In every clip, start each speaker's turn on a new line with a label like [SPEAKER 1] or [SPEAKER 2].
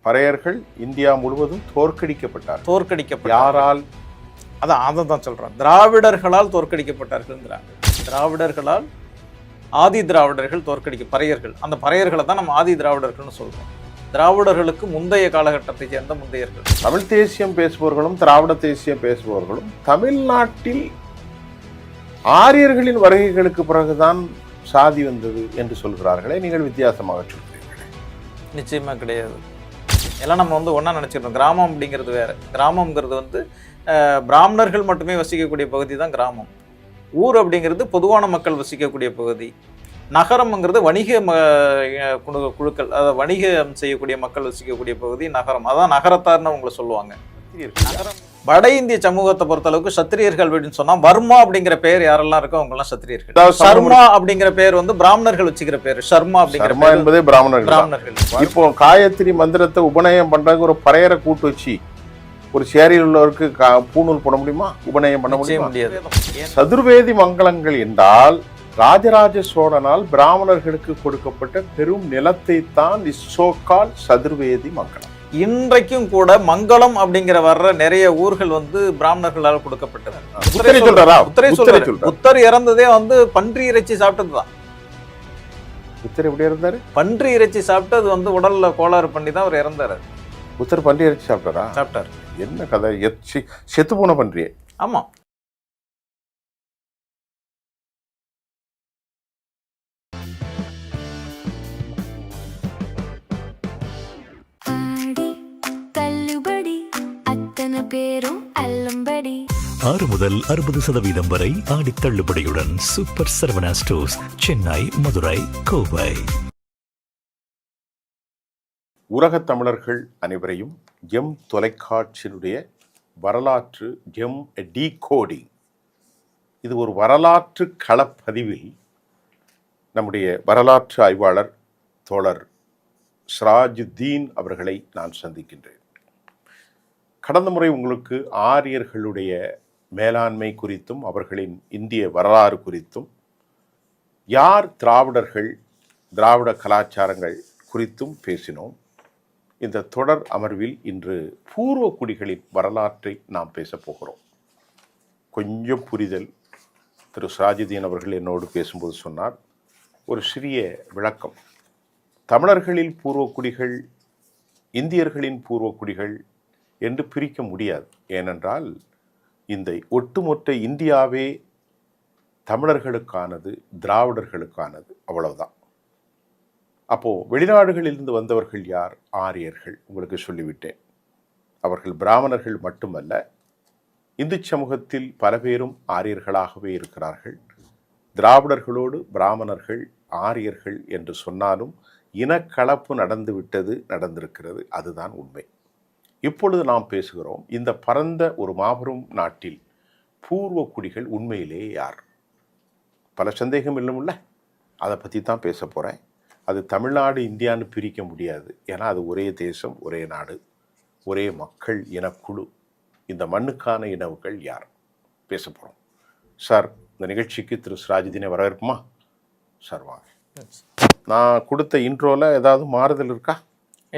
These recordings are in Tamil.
[SPEAKER 1] பறையர்கள் இந்தியா முழுவதும் தோற்கடிக்கப்பட்டார். யாரால்?
[SPEAKER 2] அதை தான் சொல்றேன். திராவிடர்களால் தோற்கடிக்கப்பட்டார்கள்ங்கிறாங்க. திராவிடர்களால் ஆதி திராவிடர்கள் பறையர்கள். அந்த பறையர்களை தான் நம்ம ஆதி திராவிடர்கள்னு சொல்றோம். திராவிடர்களுக்கு முந்தைய காலகட்டத்தை சேர்ந்த முந்தையர்கள்.
[SPEAKER 1] தமிழ் தேசியம் பேசுபவர்களும் திராவிட தேசியம் பேசுபவர்களும் தமிழ்நாட்டில் ஆரியர்களின் வருகைகளுக்கு பிறகுதான் சாதி வந்தது என்று சொல்கிறார்களே, நீங்கள் வித்தியாசமாக சொல்கிறீர்களே.
[SPEAKER 2] நிச்சயமா கிடையாது. எல்லாம் நம்ம ஒன்றா நினச்சிருக்கோம். கிராமம் அப்படிங்கிறது வேற. கிராமங்கிறது பிராமணர்கள் மட்டுமே வசிக்கக்கூடிய பகுதி தான் கிராமம். ஊர் அப்படிங்கிறது பொதுவான மக்கள் வசிக்கக்கூடிய பகுதி. நகரம்ங்கிறது வணிக குழுக்கள், அதாவது வணிகம் செய்யக்கூடிய மக்கள் வசிக்கக்கூடிய பகுதி நகரம். அதான் நகரத்தார்னு அவங்கள சொல்லுவாங்க. வட இந்திய சமூகத்தை பொறுத்த அளவுக்கு சத்திரியர்கள் அப்படின்னு சொன்னா வர்மா அப்படிங்கிற பேர் யாரெல்லாம் இருக்கோ அவங்க எல்லாம் சத்திரியர்கள். சர்மா அப்படிங்கிற பேர் பிராமணர்கள் வச்சுக்கிற பேர். சர்மா அப்படிங்கிற
[SPEAKER 1] என்பதே பிராமணர்கள். இப்போ காயத்ரி மந்திரத்தை உபநயம் பண்றாங்க. ஒரு பறையரை கூட்டு வச்சு ஒரு சேரியில் உள்ளவருக்கு பூணூல் போட முடியுமா? உபநயம் பண்ண முடியாது. சதுர்வேதி மங்களங்கள் என்றால் ராஜராஜ சோழனால் பிராமணர்களுக்கு கொடுக்கப்பட்ட பெரும் நிலத்தை தான் இஸ்ஸோக்கால் சதுர்வேதி மங்களம்.
[SPEAKER 2] இன்றைக்கும் கூட மங்களம் அப்படிங்கிற வர்ற நிறைய ஊர்கள் பிராமணர்களால் கொடுக்கப்பட்டது. புத்தர் இறந்ததே பன்றி இறைச்சி சாப்பிட்டதுதான்.
[SPEAKER 1] புத்தர் எப்படி இருந்தாரு?
[SPEAKER 2] பன்றி இறைச்சி சாப்பிட்டு அது உடல்ல கோளாறு பண்ணி தான் அவர் இறந்தாரு.
[SPEAKER 1] புத்தர் பன்றி இறைச்சி சாப்பிட்டாரு. என்ன கதை? செத்து போன பன்றியே.
[SPEAKER 2] ஆமா.
[SPEAKER 3] பேரும் அல்லம்படி
[SPEAKER 4] 6 முதல் 60% வரை ஆடி தள்ளுபடியுடன் சூப்பர் சரவணா ஸ்டோர்ஸ், சென்னை, மதுரை, கோவை.
[SPEAKER 1] உலகத் தமிழர்கள் அனைவரையும் எம் தொலைக்காட்சியினுடைய வரலாற்று எம் டீகோடிங், இது ஒரு வரலாற்று களப்பதிவில் நம்முடைய வரலாற்று ஆய்வாளர் தோழர் சிராஜுத்தீன் அவர்களை நான் சந்திக்கின்றேன். கடந்த முறை உங்களுக்கு ஆரியர்களுடைய மேலாண்மை குறித்தும் அவர்களின் இந்திய வரலாறு குறித்தும், யார் திராவிடர்கள், திராவிட கலாச்சாரங்கள் குறித்தும் பேசினோம். இந்த தொடர் அமர்வில் இன்று பூர்வ குடிகளின் வரலாற்றை நாம் பேசப் போகிறோம். கொஞ்சம் புரிதல் திரு சிராஜுத்தீன் அவர்கள் என்னோடு பேசும்போது சொன்னார். ஒரு சிறிய விளக்கம். தமிழர்களில் பூர்வக்குடிகள், இந்தியர்களின் பூர்வக்குடிகள் என்று பிரிக்க முடியாது. ஏனென்றால் இந்த ஒட்டுமொத்த இந்தியாவே தமிழர்களுக்கானது, திராவிடர்களுக்கானது, அவ்வளவுதான். அப்போது வெளிநாடுகளிலிருந்து வந்தவர்கள் யார்? ஆரியர்கள். உங்களுக்கு சொல்லிவிட்டேன். அவர்கள் பிராமணர்கள் மட்டுமல்ல, இந்து சமூகத்தில் பல பேரும் ஆரியர்களாகவே இருக்கிறார்கள். திராவிடர்களோடு பிராமணர்கள், ஆரியர்கள் என்று சொன்னாலும் இனக்கலப்பு நடந்திருக்கிறது. அதுதான் உண்மை. இப்பொழுது நாம் பேசுகிறோம், இந்த பரந்த ஒரு மாபெரும் நாட்டில் பூர்வ குடிகள் உண்மையிலேயே யார்? பல சந்தேகம் இல்லைமுல்ல. அதை பற்றி தான் பேச போகிறேன். அது தமிழ்நாடு இந்தியான்னு பிரிக்க முடியாது. ஏன்னா அது ஒரே தேசம், ஒரே நாடு, ஒரே மக்கள் இனக்குழு. இந்த மண்ணுக்கான இனவுகள் யார்? பேச போகிறோம். சார், இந்த நிகழ்ச்சிக்கு திரு சிராஜுத்தீனை வரவேற்புமா? சார் வாங்க. நான் கொடுத்த இன்ட்ரோவில் ஏதாவது மாறுதல் இருக்கா?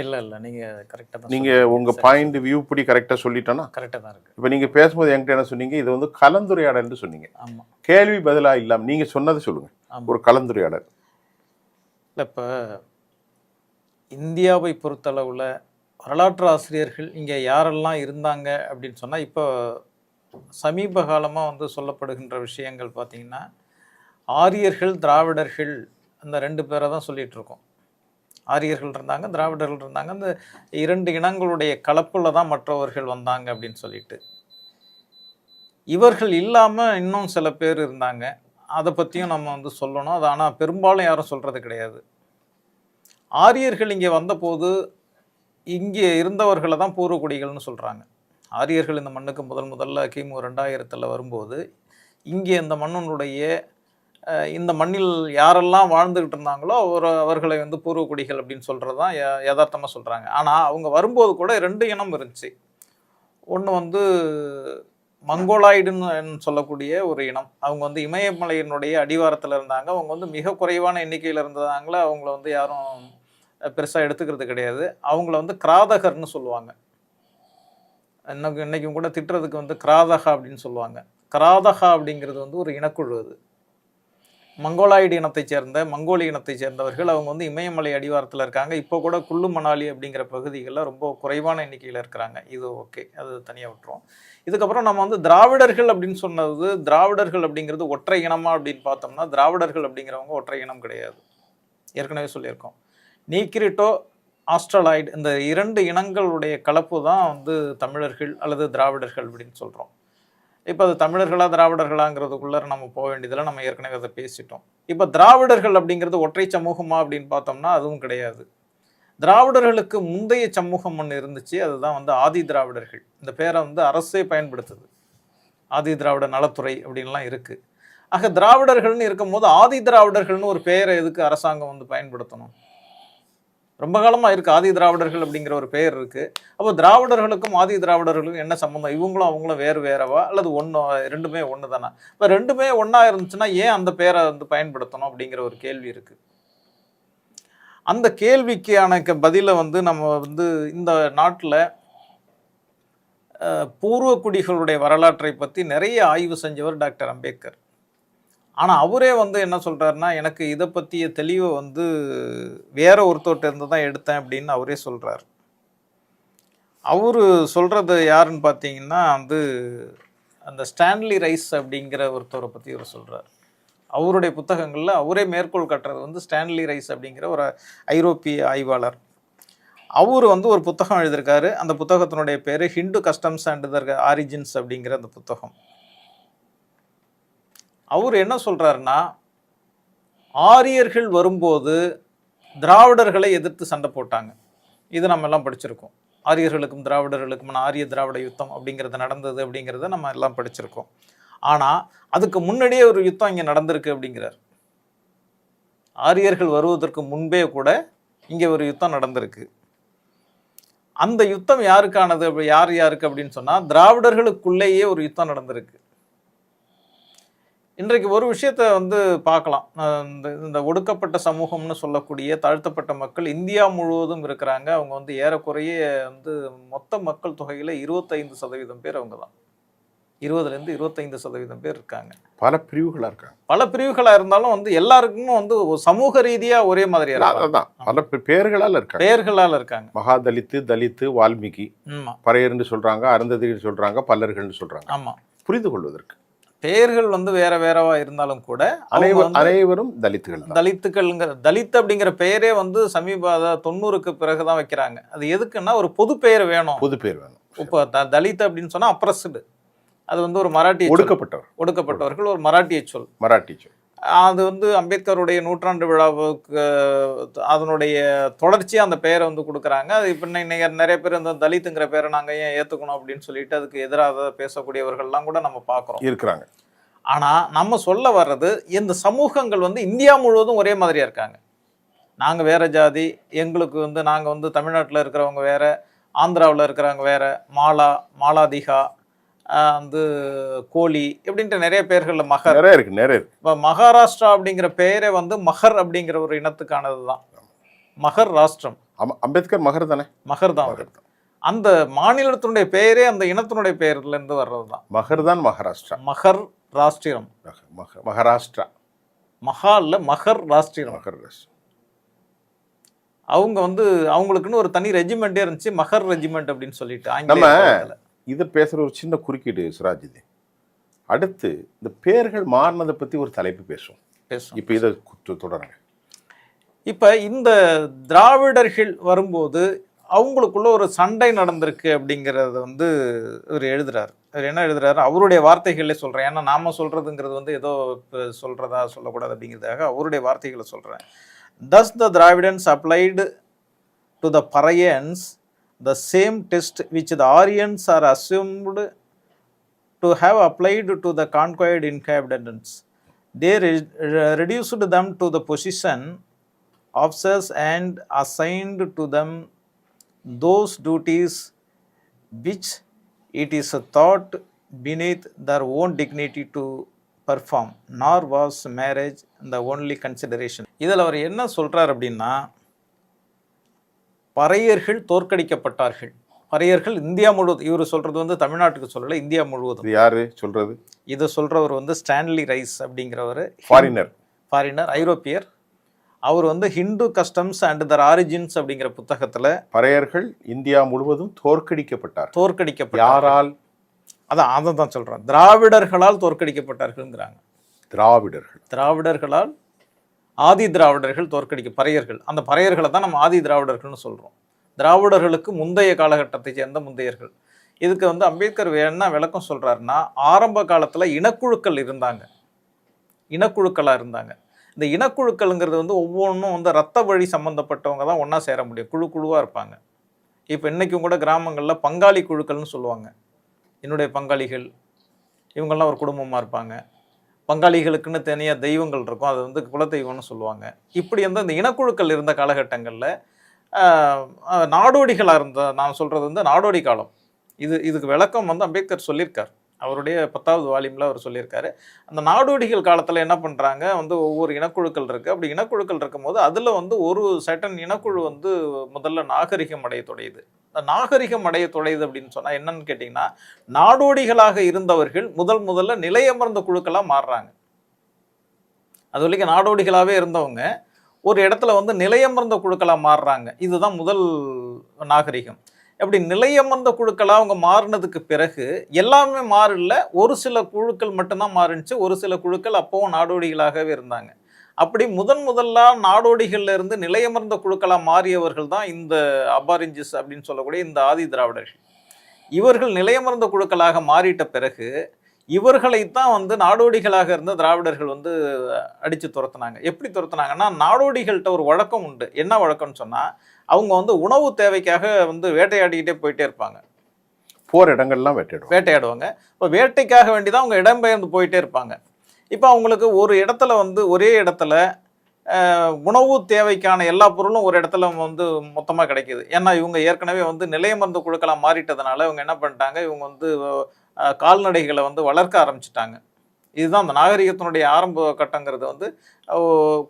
[SPEAKER 2] இல்லை, நீங்கள் கரெக்டாக தான்.
[SPEAKER 1] நீங்கள் உங்கள் பாயிண்ட் வியூ படி கரெக்டாக சொல்லிட்டோன்னா?
[SPEAKER 2] கரெக்டாக தான் இருக்குது.
[SPEAKER 1] இப்போ நீங்கள் பேசும்போது என்கிட்ட என்ன சொன்னீங்க? இது கலந்துரையாடல்னு சொன்னீங்க.
[SPEAKER 2] ஆமாம்.
[SPEAKER 1] கேள்வி பதிலாக இல்லாமல் நீங்கள் சொன்னது சொல்லுங்கள். ஒரு கலந்துரையாடல்.
[SPEAKER 2] இல்லை, இப்போ இந்தியாவை பொறுத்தளவில் வரலாற்று ஆசிரியர்கள் இங்கே யாரெல்லாம் இருந்தாங்க அப்படின்னு சொன்னால், இப்போ சமீப காலமாக சொல்லப்படுகின்ற விஷயங்கள் பார்த்திங்கன்னா, ஆரியர்கள், திராவிடர்கள், அந்த 2 பேரை தான் சொல்லிகிட்டு இருக்கோம். ஆரியர்கள் இருந்தாங்க, திராவிடர்கள் இருந்தாங்க. அந்த 2 இனங்களுடைய கலப்பில் தான் மற்றவர்கள் வந்தாங்க அப்படின்னு சொல்லிட்டு. இவர்கள் இல்லாமல் இன்னும் சில பேர் இருந்தாங்க. அதை பற்றியும் நம்ம சொல்லணும். அது ஆனால் பெரும்பாலும் யாரும் சொல்கிறது கிடையாது. ஆரியர்கள் இங்கே வந்தபோது இங்கே இருந்தவர்களை தான் பூர்வக்குடிகள்னு சொல்கிறாங்க. ஆரியர்கள் இந்த மண்ணுக்கு முதல்ல கிமு 2000 வரும்போது இங்கே இந்த மண்ணினுடைய இந்த மண்ணில் யாரெல்லாம் வாழ்ந்துக்கிட்டு இருந்தாங்களோ அவர்களை பூர்வக்குடிகள் அப்படின்னு சொல்கிறது தான் யதார்த்தமாக சொல்கிறாங்க. ஆனால் அவங்க வரும்போது கூட 2 இனம் இருந்துச்சு. ஒன்று மங்கோலாய்டுன்னு சொல்லக்கூடிய ஒரு இனம். அவங்க இமயமலையினுடைய அடிவாரத்தில் இருந்தாங்க. அவங்க மிக குறைவான எண்ணிக்கையில் இருந்ததாங்களே. அவங்கள யாரும் பெருசாக எடுத்துக்கிறது கிடையாது. அவங்கள வந்து கிராதகர்னு சொல்லுவாங்க. இன்னைக்கும் கூட திட்டுறதுக்கு வந்து கிராதகா அப்படின்னு சொல்லுவாங்க. கிராதகா அப்படிங்கிறது வந்து ஒரு இனக்குழு. அது மங்கோலாய்டு இனத்தைச் சேர்ந்த மங்கோலிய இனத்தைச் சேர்ந்தவர்கள். அவங்க வந்து இமயமலை அடிவாரத்தில் இருக்காங்க. இப்போ கூட குல்லு மணாலி அப்படிங்கிற பகுதிகளில் ரொம்ப குறைவான எண்ணிக்கையில் இருக்கிறாங்க. இது ஓகே, அது தனியாக விட்டுரும். இதுக்கப்புறம் நம்ம வந்து திராவிடர்கள் அப்படின்னு சொன்னது, திராவிடர்கள் அப்படிங்கிறது ஒற்றை இனமா அப்படின்னு பார்த்தோம்னா, திராவிடர்கள் அப்படிங்கிறவங்க ஒற்றை இனம் கிடையாது. ஏற்கனவே சொல்லியிருக்கோம். நீக்ரிட்டோ, ஆஸ்ட்ரலாய்டு இந்த 2 இனங்களுடைய கலப்பு தான் வந்து தமிழர்கள் அல்லது திராவிடர்கள் அப்படின்னு சொல்கிறோம். இப்போ அது தமிழர்களா திராவிடர்களாங்கிறதுக்குள்ளே நம்ம போக வேண்டியதில்லை, நம்ம ஏற்கனவே அதை பேசிட்டோம். இப்போ திராவிடர்கள் அப்படிங்கிறது ஒற்றை சமூகமா அப்படின்னு பார்த்தோம்னா அதுவும் கிடையாது. திராவிடர்களுக்கு முந்தைய சமூகம் ஒன்று இருந்துச்சு, அதுதான் வந்து ஆதி திராவிடர்கள். இந்த பேரை வந்து அரசே பயன்படுத்துது. ஆதி திராவிட நலத்துறை அப்படின்லாம் இருக்குது. ஆக திராவிடர்கள்னு இருக்கும்போது ஆதி திராவிடர்கள்னு ஒரு பெயரை எதுக்கு அரசாங்கம் வந்து பயன்படுத்தணும்? ரொம்ப காலமாக இருக்குது ஆதி திராவிடர்கள் அப்படிங்கிற ஒரு பெயர் இருக்குது. அப்போ திராவிடர்களுக்கும் ஆதி திராவிடர்களுக்கும் என்ன சம்மந்தம்? இவங்களும் அவங்களும் வேறு வேறவா அல்லது ஒன்று, ரெண்டுமே ஒன்று தானே? இப்போ ரெண்டுமே ஒன்றா இருந்துச்சுன்னா ஏன் அந்த பேரை வந்து பயன்படுத்தணும் அப்படிங்கிற ஒரு கேள்வி இருக்குது. அந்த கேள்விக்கான பதிலை வந்து நம்ம வந்து இந்த நாட்டில் பூர்வ குடிகளுடைய வரலாற்றை பற்றி நிறைய ஆய்வு செஞ்சவர் டாக்டர் அம்பேத்கர். ஆனால் அவரே வந்து என்ன சொல்கிறாருன்னா, எனக்கு இதை பற்றிய தெளிவை வந்து வேற ஒருத்தர்கிட்ட இருந்து தான் எடுத்தேன் அப்படின்னு அவரே சொல்கிறார். அவரு சொல்கிறது யாருன்னு பார்த்தீங்கன்னா வந்து அந்த ஸ்டான்லி ரைஸ் அப்படிங்கிற ஒருத்தரை பற்றி அவர் சொல்கிறார். அவருடைய புத்தகங்களில் அவரே மேற்கோள் காட்டுறது வந்து ஸ்டான்லி ரைஸ் அப்படிங்கிற ஒரு ஐரோப்பிய ஆய்வாளர். அவர் வந்து ஒரு புத்தகம் எழுதியிருக்காரு. அந்த புத்தகத்தினுடைய பேர் Hindu customs and their origins அப்படிங்கிற அந்த புத்தகம். அவர் என்ன சொல்கிறாருன்னா, ஆரியர்கள் வரும்போது திராவிடர்களை எதிர்த்து சண்டை போட்டாங்க. இது நம்ம எல்லாம் படிச்சிருக்கோம். ஆரியர்களுக்கும் திராவிடர்களுக்கும் ஆரிய திராவிட யுத்தம் அப்படிங்கிறது நடந்தது அப்படிங்கிறத நம்ம எல்லாம் படிச்சிருக்கோம். ஆனால் அதுக்கு முன்னாடியே ஒரு யுத்தம் இங்கே நடந்திருக்கு அப்படிங்கிறார். ஆரியர்கள் வருவதற்கு முன்பே கூட இங்கே ஒரு யுத்தம் நடந்திருக்கு. அந்த யுத்தம் யாருக்கானது, யாருக்கு அப்படின்னு சொன்னால் திராவிடர்களுக்குள்ளேயே ஒரு யுத்தம் நடந்திருக்கு. இன்றைக்கு ஒரு விஷயத்தை வந்து பார்க்கலாம். இந்த ஒடுக்கப்பட்ட சமூகம்னு சொல்லக்கூடிய தாழ்த்தப்பட்ட மக்கள் இந்தியா முழுவதும் இருக்கிறாங்க. அவங்க வந்து ஏறக்குறைய வந்து மொத்த மக்கள் தொகையில் 25% பேர் அவங்க தான். 20லேருந்து 25% பேர் இருக்காங்க.
[SPEAKER 1] பல பிரிவுகளாக இருக்காங்க.
[SPEAKER 2] பல பிரிவுகளாக இருந்தாலும் வந்து எல்லாருக்குமே வந்து சமூக ரீதியாக ஒரே மாதிரியா
[SPEAKER 1] தான் பல பெயர்களால் இருக்காங்க.
[SPEAKER 2] பெயர்களால் இருக்காங்க.
[SPEAKER 1] மகாதலித்து, தலித்து, வால்மீகி, பறையர்னு சொல்றாங்க, அருந்ததின்னு சொல்றாங்க, பல்லர்கள்னு சொல்றாங்க.
[SPEAKER 2] ஆமாம்,
[SPEAKER 1] புரிந்து கொள்வதற்கு
[SPEAKER 2] பெயர்கள் வந்து வேற வேறவா இருந்தாலும் கூட
[SPEAKER 1] அனைவரும் தலித்துகள்ங்கிற
[SPEAKER 2] தலித் அப்படிங்கிற பெயரே வந்து சமீப 90க்கு பிறகுதான் வைக்கிறாங்க. அது எதுக்குன்னா ஒரு பொது பெயர் வேணும்.
[SPEAKER 1] பொது பெயர் வேணும்.
[SPEAKER 2] இப்போ தலித் அப்படின்னு சொன்னா அப்ரஸ்டு, அது வந்து ஒரு மராட்டிய ஒடுக்கப்பட்டவர்கள் ஒரு மராட்டிய சொல். அது வந்து அம்பேத்கருடைய 100ஆண்டு விழாவுக்கு அதனுடைய தொடர்ச்சியாக அந்த பெயரை வந்து கொடுக்குறாங்க. அது இப்போ இன்னைக்கு நிறைய பேர் இந்த தலித்துங்கிற பேரை நாங்கள் ஏன் ஏற்றுக்கணும் அப்படின்னு சொல்லிட்டு அதுக்கு எதிராக பேசக்கூடியவர்கள்லாம் கூட நம்ம பார்க்குறோம் இருக்கிறாங்க. ஆனால் நம்ம சொல்ல வர்றது, இந்த சமூகங்கள் வந்து இந்தியா முழுவதும் ஒரே மாதிரியாக இருக்காங்க. நாங்கள் வேற ஜாதி, எங்களுக்கு வந்து நாங்கள் வந்து தமிழ்நாட்டில் இருக்கிறவங்க வேற, ஆந்திராவில் இருக்கிறவங்க வேற, மாலாதிகா, வந்து கோலி இப்படின்ட்டு நிறைய பேர்கள், மகர்
[SPEAKER 1] நிறைய இருக்கு.
[SPEAKER 2] இப்போ மகாராஷ்டிரா அப்படிங்கிற பெயரே வந்து மகர் அப்படிங்கிற ஒரு இனத்துக்கானது தான். மகர் ராஷ்டிரம்.
[SPEAKER 1] அம்பேத்கர் மகர் தானே?
[SPEAKER 2] மகர் தான். அந்த மாநிலத்தினுடைய பெயரே அந்த இனத்தினுடைய பெயர்ல இருந்து வர்றது தான்.
[SPEAKER 1] மகர் தான் மகாராஷ்டிரா.
[SPEAKER 2] மகர் ராஷ்டிரம்.
[SPEAKER 1] மகாராஷ்டிரா
[SPEAKER 2] மகால்ல மகர் ராஷ்டிரம். அவங்க வந்து அவங்களுக்குன்னு ஒரு தனி ரெஜிமெண்டே இருந்துச்சு, மகர் ரெஜிமெண்ட் அப்படின்னு சொல்லிட்டு.
[SPEAKER 1] நம்ம இதை பேசுகிற ஒரு சின்ன குறுக்கீடு சுராஜிதி. அடுத்து இந்த பேர்கள் மாறினதை பற்றி ஒரு தலைப்பு பேசுவோம். இப்போ இதை தொடருங்க.
[SPEAKER 2] இப்போ இந்த திராவிடர்கள் வரும்போது அவங்களுக்குள்ள ஒரு சண்டை நடந்திருக்கு அப்படிங்கிறத வந்து இவர் எழுதுறாரு. அவர் என்ன எழுதுறாரு, அவருடைய வார்த்தைகளே சொல்கிறேன். ஏன்னா நாம சொல்கிறதுங்கிறது வந்து ஏதோ சொல்கிறதா சொல்லக்கூடாது அப்படிங்கிறதுக்காக அவருடைய வார்த்தைகளை சொல்கிறேன். Thus the Dravidans applied to the Parayans the same test which the Aryans are assumed to have applied to the conquered inhabitants. They reduced them to the position officers and assigned to them those duties which it is thought beneath their own dignity to perform, nor was marriage the only consideration. இதில் அவர் என்ன சொல்கிறார் அப்படின்னா, பறையர்கள் தோற்கடிக்கப்பட்டார்கள். பறையர்கள் இந்தியா முழுவதும், இவர் சொல்றது வந்து தமிழ்நாட்டுக்கு சொல்லலை, இந்தியா முழுவதும்.
[SPEAKER 1] இது யாரு சொல்றது?
[SPEAKER 2] இதை சொல்றவர் வந்து ஸ்டான்லி ரைஸ் அப்படிங்கிறவர்,
[SPEAKER 1] ஃபாரினர்,
[SPEAKER 2] ஐரோப்பியர். அவர் வந்து Hindu customs and their origins அப்படிங்கிற புத்தகத்துல
[SPEAKER 1] பறையர்கள் இந்தியா முழுவதும் தோற்கடிக்கப்பட்டார். யாரால்?
[SPEAKER 2] அதை தான் சொல்றேன், திராவிடர்களால் தோற்கடிக்கப்பட்டார்கள்ங்கிறாங்க. திராவிடர்களால், ஆதி திராவிடர்கள் பறையர்கள். அந்த பறையர்களை தான் நம்ம ஆதி திராவிடர்கள்னு சொல்றோம். திராவிடர்களுக்கு முந்தைய காலகட்டத்தை சேர்ந்த முந்தையர்கள். இதுக்கு வந்து அம்பேத்கர் என்ன விளக்கம் சொல்றாருன்னா, ஆரம்ப காலத்துல இனக்குழுக்கள் இருந்தாங்க, இனக்குழுக்களாக இருந்தாங்க. இந்த இனக்குழுக்கள்ங்கிறது வந்து ஒவ்வொன்றும் வந்து ரத்த வழி சம்மந்தப்பட்டவங்க தான் ஒன்றா சேர முடியும், குழுவாக இருப்பாங்க. இப்போ இன்றைக்கும் கூட கிராமங்களில் பங்காளி குழுக்கள்னு சொல்லுவாங்க. என்னுடைய பங்காளிகள் இவங்கெல்லாம் ஒரு குடும்பமாக இருப்பாங்க. பங்காளிகளுக்குன்னு தனியாக தெய்வங்கள் இருக்கும், அது வந்து குலதெய்வம்னு சொல்லுவாங்க. இப்படி வந்து இந்த இனக்குழுக்கள் இருந்த காலகட்டங்களில் நாடோடிகளாக இருந்த, நான் சொல்கிறது வந்து நாடோடி காலம். இதுக்கு விளக்கம் வந்து அம்பேத்கர் சொல்லியிருக்கார், அவருடைய 10வது வால்யூமில் அவர் சொல்லியிருக்காரு. அந்த நாடோடிகள் காலத்தில் என்ன பண்ணுறாங்க, வந்து ஒவ்வொரு இனக்குழுக்கள் இருக்குது. அப்படி இனக்குழுக்கள் இருக்கும்போது அதில் வந்து ஒரு சட்டன் இனக்குழு வந்து முதல்ல நாகரிகம் அடைய தொடையுது. நாகரிகம் அடைய தொடையுது அப்படின்னு சொன்னால் என்னன்னு கேட்டிங்கன்னா, நாடோடிகளாக இருந்தவர்கள் முதல்ல நிலையமர்ந்த குழுக்களாக மாறுறாங்க. அது வரைக்கும் நாடோடிகளாகவே இருந்தவங்க ஒரு இடத்துல வந்து நிலையமர்ந்த குழுக்களாக மாறுறாங்க. இதுதான் முதல் நாகரிகம். அப்படி நிலையமர்ந்த குழுக்களாக அவங்க மாறினதுக்கு பிறகு எல்லாமே மாறல, ஒரு சில குழுக்கள் மட்டும்தான் மாறினுச்சு. ஒரு சில குழுக்கள் அப்பவும் நாடோடிகளாகவே இருந்தாங்க. அப்படி முதல்ல நாடோடிகள்ல இருந்து நிலையமர்ந்த குழுக்களாக மாறியவர்கள் தான் இந்த அபாரிஞ்சிஸ் அப்படின்னு சொல்லக்கூடிய இந்த ஆதி திராவிடர்கள். இவர்கள் நிலையமர்ந்த குழுக்களாக மாறிட்ட பிறகு இவர்களைத்தான் வந்து நாடோடிகளாக இருந்த திராவிடர்கள் வந்து அடித்து துரத்துனாங்க. எப்படி துரத்துனாங்கன்னா, நாடோடிகள்கிட்ட ஒரு வழக்கம் உண்டு. என்ன வழக்கம்னு சொன்னால், அவங்க வந்து உணவு தேவைக்காக வந்து வேட்டையாடிக்கிட்டே போயிட்டே இருப்பாங்க.
[SPEAKER 1] போகிற இடங்கள்லாம்
[SPEAKER 2] வேட்டையாடுவாங்க. இப்போ வேட்டைக்காக வேண்டி தான் அவங்க இடம்பெயர்ந்து போயிட்டே இருப்பாங்க. இப்போ அவங்களுக்கு ஒரு இடத்துல வந்து ஒரே இடத்துல உணவு தேவைக்கான எல்லா பொருளும் ஒரு இடத்துல வந்து மொத்தமாக கிடைக்கிது. ஏன்னா இவங்க ஏற்கனவே வந்து நிலையமர்ந்த குழுக்களாக மாறிட்டதுனால இவங்க என்ன பண்ணிட்டாங்க, இவங்க வந்து கால்நடைகளை வந்து வளர்க்க ஆரம்பிச்சிட்டாங்க. இதுதான் அந்த நாகரிகத்தினுடைய ஆரம்ப கட்டங்கிறது. வந்து